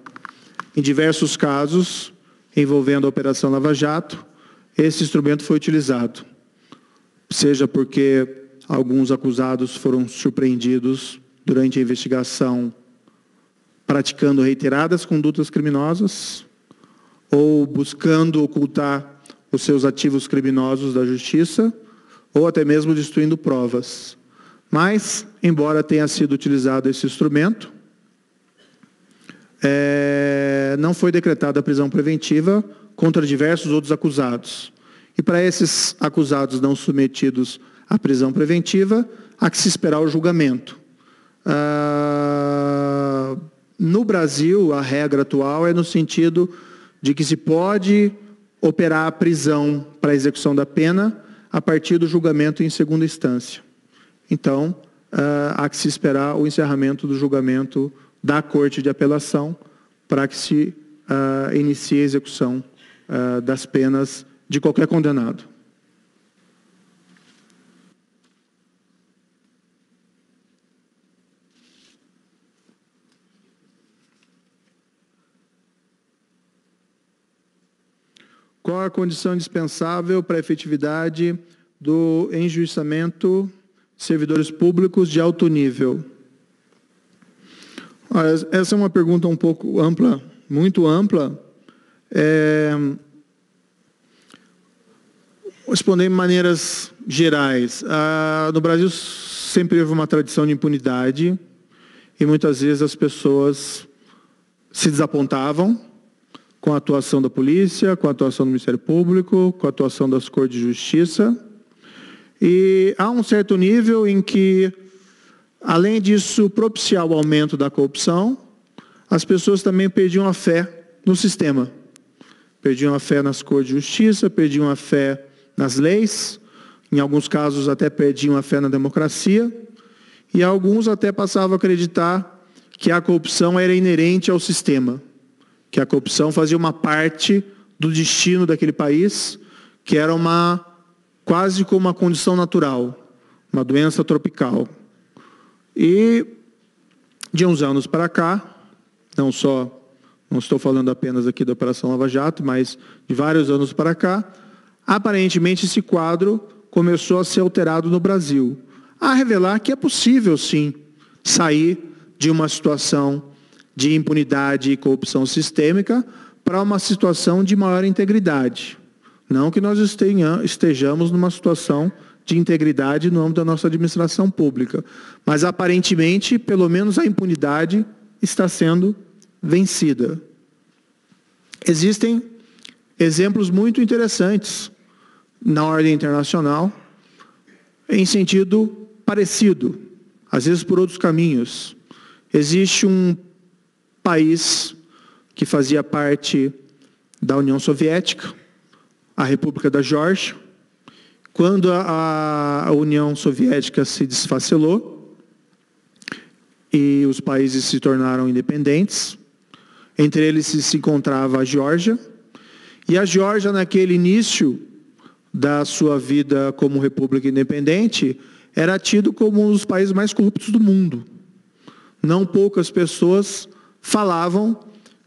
Em diversos casos, envolvendo a Operação Lava Jato, esse instrumento foi utilizado. Seja porque alguns acusados foram surpreendidos durante a investigação praticando reiteradas condutas criminosas ou buscando ocultar os seus ativos criminosos da justiça ou até mesmo destruindo provas. Mas, embora tenha sido utilizado esse instrumento, não foi decretada a prisão preventiva contra diversos outros acusados. E para esses acusados não submetidos à prisão preventiva, há que se esperar o julgamento. No Brasil, a regra atual é no sentido de que se pode operar a prisão para a execução da pena a partir do julgamento em segunda instância. Então, há que se esperar o encerramento do julgamento da Corte de Apelação para que se inicie a execução das penas de qualquer condenado. Qual a condição indispensável para a efetividade do enjuiciamento de servidores públicos de alto nível? Essa é uma pergunta um pouco ampla, muito ampla. Vou responder em maneiras gerais. No Brasil sempre houve uma tradição de impunidade e muitas vezes as pessoas se desapontavam com a atuação da polícia, com a atuação do Ministério Público, com a atuação das Cortes de Justiça. E há um certo nível em que, além disso propiciar o aumento da corrupção, as pessoas também perdiam a fé no sistema. Perdiam a fé nas Cortes de Justiça, perdiam a fé nas leis, em alguns casos até perdiam a fé na democracia, e alguns até passavam a acreditar que a corrupção era inerente ao sistema, que a corrupção fazia uma parte do destino daquele país, que era quase como uma condição natural, uma doença tropical. E de uns anos para cá, não estou falando apenas aqui da Operação Lava Jato, mas de vários anos para cá, aparentemente esse quadro começou a ser alterado no Brasil, a revelar que é possível, sim, sair de uma situação de impunidade e corrupção sistêmica para uma situação de maior integridade. Não que nós estejamos numa situação de integridade no âmbito da nossa administração pública, mas aparentemente, pelo menos a impunidade está sendo vencida. Existem exemplos muito interessantes na ordem internacional, em sentido parecido, às vezes por outros caminhos. Existe um país que fazia parte da União Soviética, a República da Geórgia. Quando a União Soviética se desfacelou e os países se tornaram independentes, entre eles se encontrava a Geórgia, e a Geórgia, naquele início da sua vida como república independente, era tido como um dos países mais corruptos do mundo. Não poucas pessoas falavam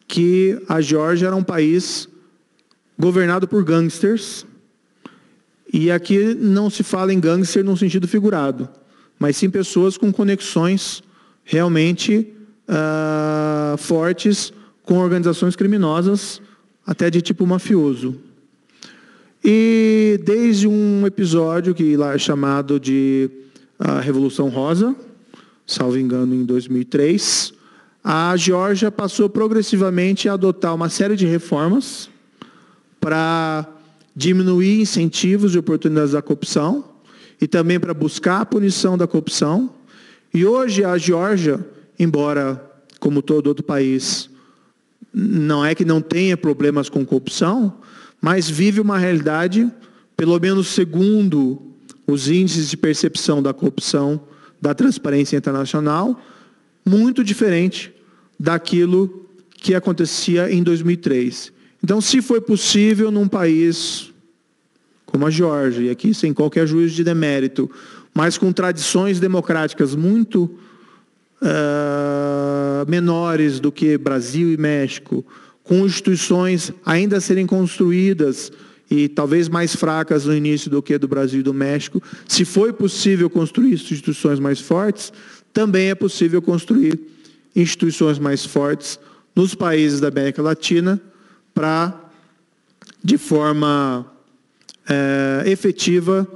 que a Geórgia era um país governado por gangsters, e aqui não se fala em gangster no sentido figurado, mas sim pessoas com conexões realmente fortes com organizações criminosas, até de tipo mafioso. E desde um episódio que lá é chamado de Revolução Rosa, salvo engano em 2003, a Geórgia passou progressivamente a adotar uma série de reformas para diminuir incentivos e oportunidades da corrupção e também para buscar a punição da corrupção. E hoje a Geórgia, embora, como todo outro país, não é que não tenha problemas com corrupção, mas vive uma realidade, pelo menos segundo os índices de percepção da corrupção da Transparência Internacional, muito diferente daquilo que acontecia em 2003. Então, se foi possível num país como a Geórgia, e aqui sem qualquer juízo de demérito, mas com tradições democráticas muito menores do que Brasil e México, com instituições ainda a serem construídas e talvez mais fracas no início do que do Brasil e do México, se foi possível construir instituições mais fortes, também é possível construir instituições mais fortes nos países da América Latina para, de forma efetiva,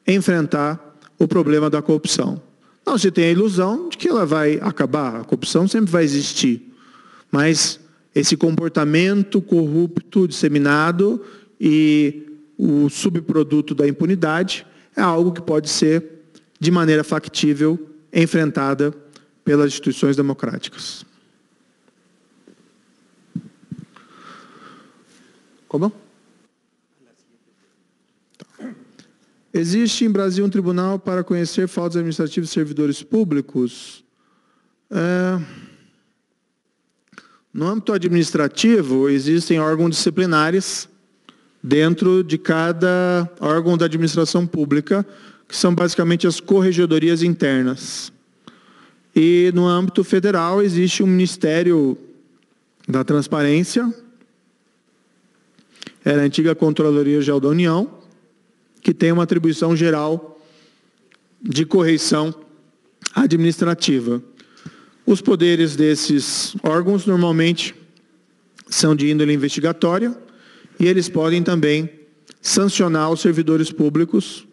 enfrentar o problema da corrupção. Não se tem a ilusão de que ela vai acabar, a corrupção sempre vai existir, mas esse comportamento corrupto disseminado e o subproduto da impunidade é algo que pode ser, de maneira factível, enfrentada pelas instituições democráticas. Como? Existe em Brasil um tribunal para conhecer faltas administrativas de servidores públicos? No âmbito administrativo, existem órgãos disciplinares dentro de cada órgão da administração pública, que são basicamente as corregedorias internas. E no âmbito federal existe o Ministério da Transparência, era a antiga Controladoria Geral da União, que tem uma atribuição geral de correição administrativa. Os poderes desses órgãos normalmente são de índole investigatória e eles podem também sancionar os servidores públicos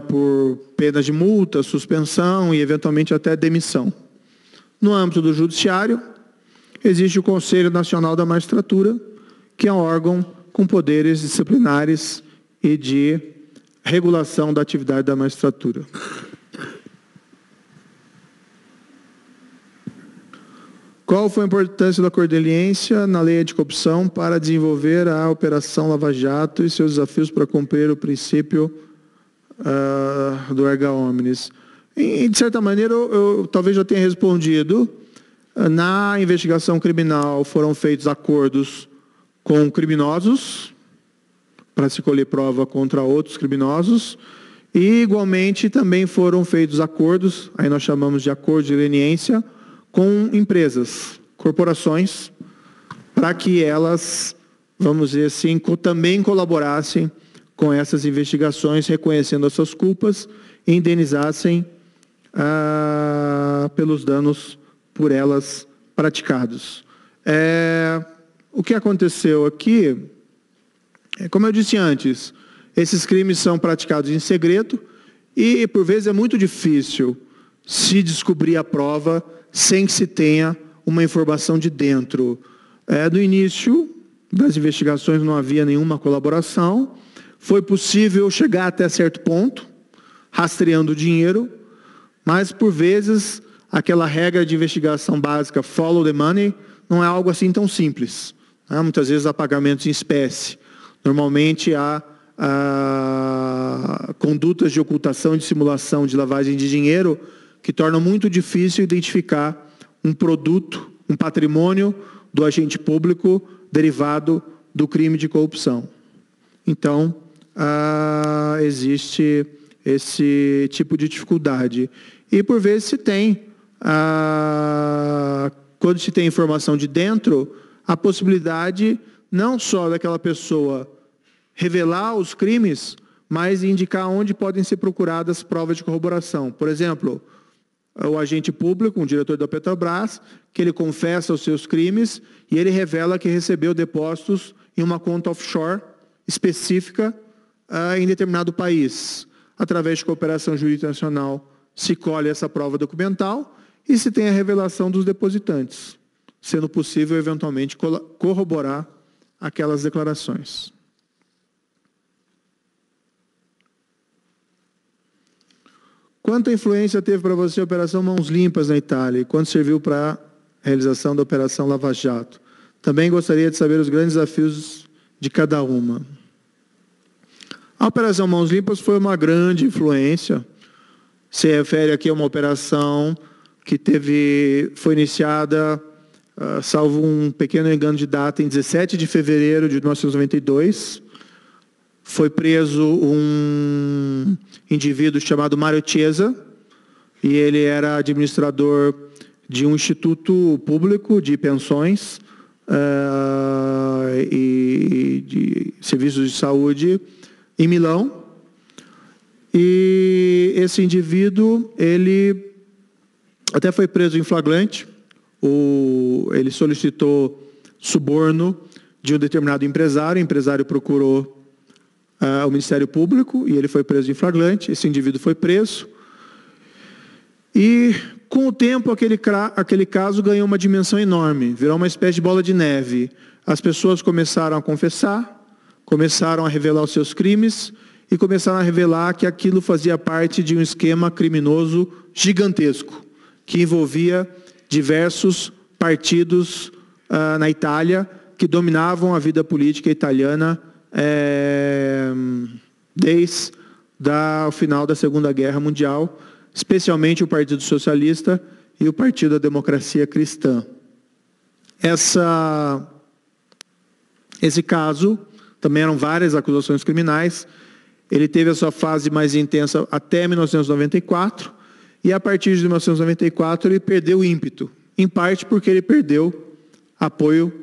por penas de multa, suspensão e eventualmente até demissão. No âmbito do judiciário, existe o Conselho Nacional da Magistratura, que é um órgão com poderes disciplinares e de regulação da atividade da magistratura. Qual foi a importância da cordeliência na lei anticorrupção para desenvolver a Operação Lava Jato e seus desafios para cumprir o princípio do erga omnes? De certa maneira, eu talvez já tenha respondido. Na investigação criminal foram feitos acordos com criminosos para se colher prova contra outros criminosos e, igualmente, também foram feitos acordos, aí nós chamamos de acordo de leniência, com empresas, corporações, para que elas, vamos dizer assim, também colaborassem com essas investigações, reconhecendo as suas culpas e indenizassem pelos danos por elas praticados. O que aconteceu aqui, como eu disse antes, esses crimes são praticados em segredo e, por vezes, é muito difícil se descobrir a prova sem que se tenha uma informação de dentro. No início das investigações não havia nenhuma colaboração, foi possível chegar até certo ponto, rastreando o dinheiro, mas, por vezes, aquela regra de investigação básica, follow the money, não é algo assim tão simples. Muitas vezes há pagamentos em espécie. Normalmente há condutas de ocultação e de simulação de lavagem de dinheiro que tornam muito difícil identificar um produto, um patrimônio do agente público derivado do crime de corrupção. Então, existe esse tipo de dificuldade. E, por vezes, se tem, quando se tem informação de dentro, a possibilidade não só daquela pessoa revelar os crimes, mas indicar onde podem ser procuradas provas de corroboração. Por exemplo, o agente público, um diretor da Petrobras, que ele confessa os seus crimes e ele revela que recebeu depósitos em uma conta offshore específica em determinado país. Através de cooperação jurídica nacional, se colhe essa prova documental e se tem a revelação dos depositantes, sendo possível, eventualmente, corroborar aquelas declarações. Quanta influência teve para você a Operação Mãos Limpas na Itália e quanto serviu para a realização da Operação Lava Jato? Também gostaria de saber os grandes desafios de cada uma. A Operação Mãos Limpas foi uma grande influência. Se refere aqui a uma operação que foi iniciada, salvo um pequeno engano de data, em 17 de fevereiro de 1992. foi preso um indivíduo chamado Mário Chiesa, e ele era administrador de um instituto público de pensões e de serviços de saúde em Milão. E esse indivíduo, ele até foi preso em flagrante. Ele solicitou suborno de um determinado empresário. O empresário procurou o Ministério Público e ele foi preso em flagrante. Esse indivíduo foi preso. E, com o tempo, aquele caso ganhou uma dimensão enorme, virou uma espécie de bola de neve. As pessoas começaram a confessar, começaram a revelar os seus crimes e começaram a revelar que aquilo fazia parte de um esquema criminoso gigantesco, que envolvia diversos partidos na Itália que dominavam a vida política italiana desde o final da Segunda Guerra Mundial, especialmente o Partido Socialista e o Partido da Democracia Cristã. Esse caso, também eram várias acusações criminais, ele teve a sua fase mais intensa até 1994, e a partir de 1994 ele perdeu o ímpeto, em parte porque ele perdeu apoio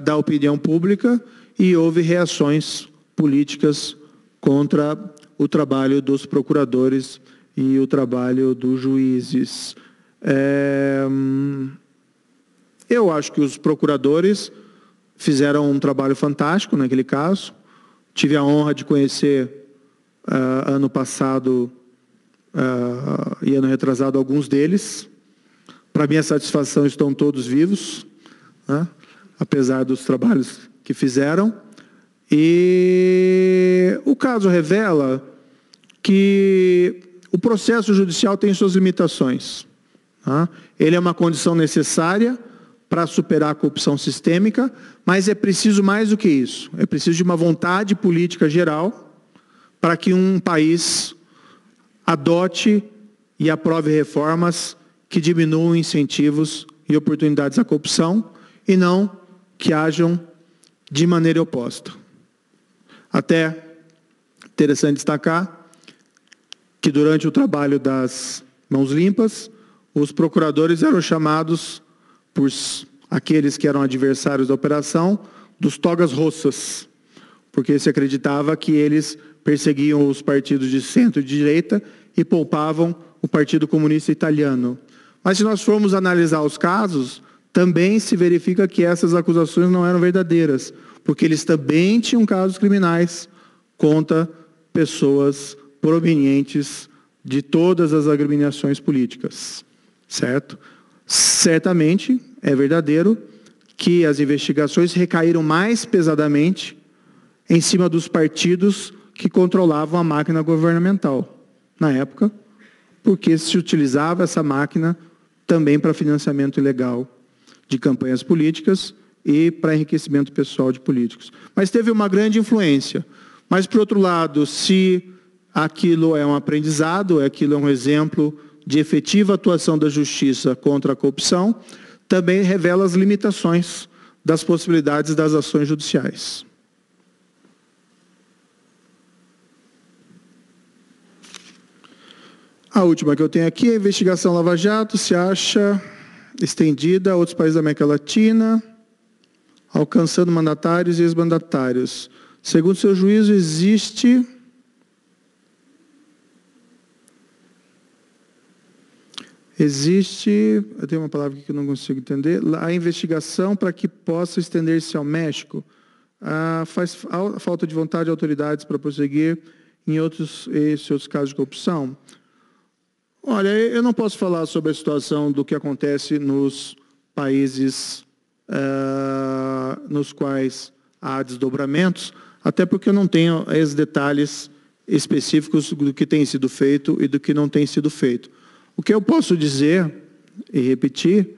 da opinião pública e houve reações políticas contra o trabalho dos procuradores e o trabalho dos juízes. Eu acho que os procuradores fizeram um trabalho fantástico naquele caso. Tive a honra de conhecer ano passado e ano retrasado alguns deles. Para minha satisfação, estão todos vivos, né? Apesar dos trabalhos que fizeram. E o caso revela que o processo judicial tem suas limitações. Tá? Ele é uma condição necessária para superar a corrupção sistêmica, mas é preciso mais do que isso. É preciso de uma vontade política geral para que um país adote e aprove reformas que diminuam incentivos e oportunidades à corrupção e não que hajam de maneira oposta. Até interessante destacar que durante o trabalho das mãos limpas, os procuradores eram chamados por aqueles que eram adversários da operação, dos togas rossas, porque se acreditava que eles perseguiam os partidos de centro e de direita e poupavam o Partido Comunista Italiano. Mas se nós formos analisar os casos, também se verifica que essas acusações não eram verdadeiras, porque eles também tinham casos criminais contra pessoas provenientes de todas as agremiações políticas, certo? Certamente é verdadeiro que as investigações recaíram mais pesadamente em cima dos partidos que controlavam a máquina governamental na época, porque se utilizava essa máquina também para financiamento ilegal de campanhas políticas e para enriquecimento pessoal de políticos. Mas teve uma grande influência. Mas, por outro lado, se aquilo é um aprendizado, aquilo é um exemplo de efetiva atuação da justiça contra a corrupção, também revela as limitações das possibilidades das ações judiciais. A última que eu tenho aqui, a investigação Lava Jato se acha estendida a outros países da América Latina, alcançando mandatários e ex-mandatários. Segundo seu juízo, eu tenho uma palavra aqui que eu não consigo entender, a investigação para que possa estender-se ao México, faz falta de vontade de autoridades para prosseguir em outros casos de corrupção. Olha, eu não posso falar sobre a situação do que acontece nos países nos quais há desdobramentos, até porque eu não tenho esses detalhes específicos do que tem sido feito e do que não tem sido feito. O que eu posso dizer e repetir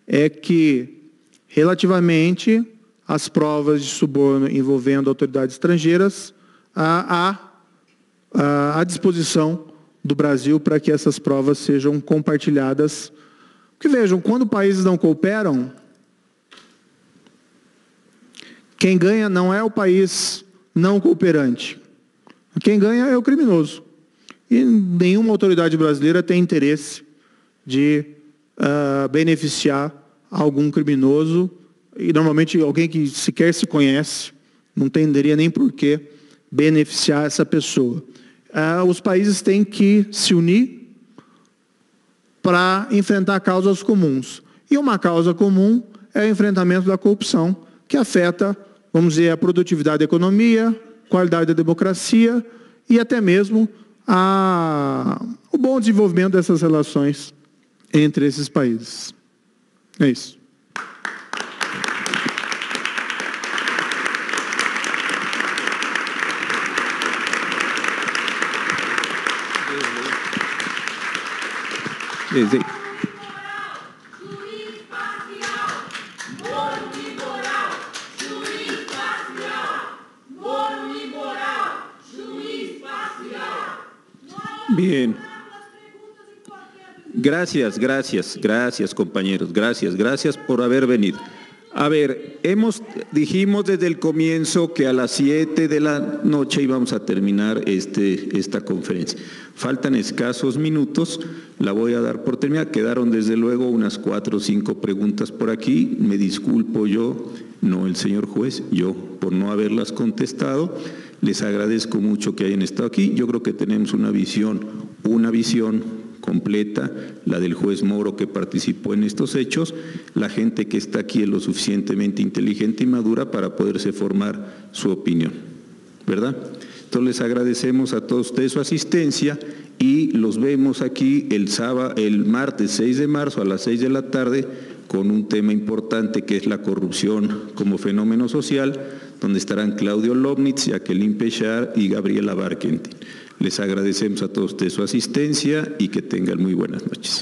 é que, relativamente às provas de suborno envolvendo autoridades estrangeiras, há à disposição do Brasil para que essas provas sejam compartilhadas. Porque vejam, quando países não cooperam, quem ganha não é o país não cooperante. Quem ganha é o criminoso. E nenhuma autoridade brasileira tem interesse de beneficiar algum criminoso, e normalmente alguém que sequer se conhece, não entenderia nem por que beneficiar essa pessoa. Os países têm que se unir para enfrentar causas comuns. E uma causa comum é o enfrentamento da corrupção, que afeta, vamos dizer, a produtividade da economia, qualidade da democracia e até mesmo o bom desenvolvimento dessas relações entre esses países. É isso. Bien. Gracias, compañeros. Gracias por haber venido. A ver, dijimos desde el comienzo que a las 7 de la noche íbamos a terminar esta conferencia. Faltan escasos minutos, la voy a dar por terminada. Quedaron desde luego unas 4 o 5 preguntas por aquí. Me disculpo yo, no el señor juez, yo por no haberlas contestado. Les agradezco mucho que hayan estado aquí. Yo creo que tenemos una visión completa, la del juez Moro que participó en estos hechos. La gente que está aquí es lo suficientemente inteligente y madura para poderse formar su opinión, ¿verdad? Entonces les agradecemos a todos ustedes su asistencia y los vemos aquí el martes 6 de marzo a las 6 de la tarde con un tema importante que es la corrupción como fenómeno social, donde estarán Claudio Lobnitz, Jacqueline Pechard y Gabriela Barkentin. Les agradecemos a todos ustedes su asistencia y que tengan muy buenas noches.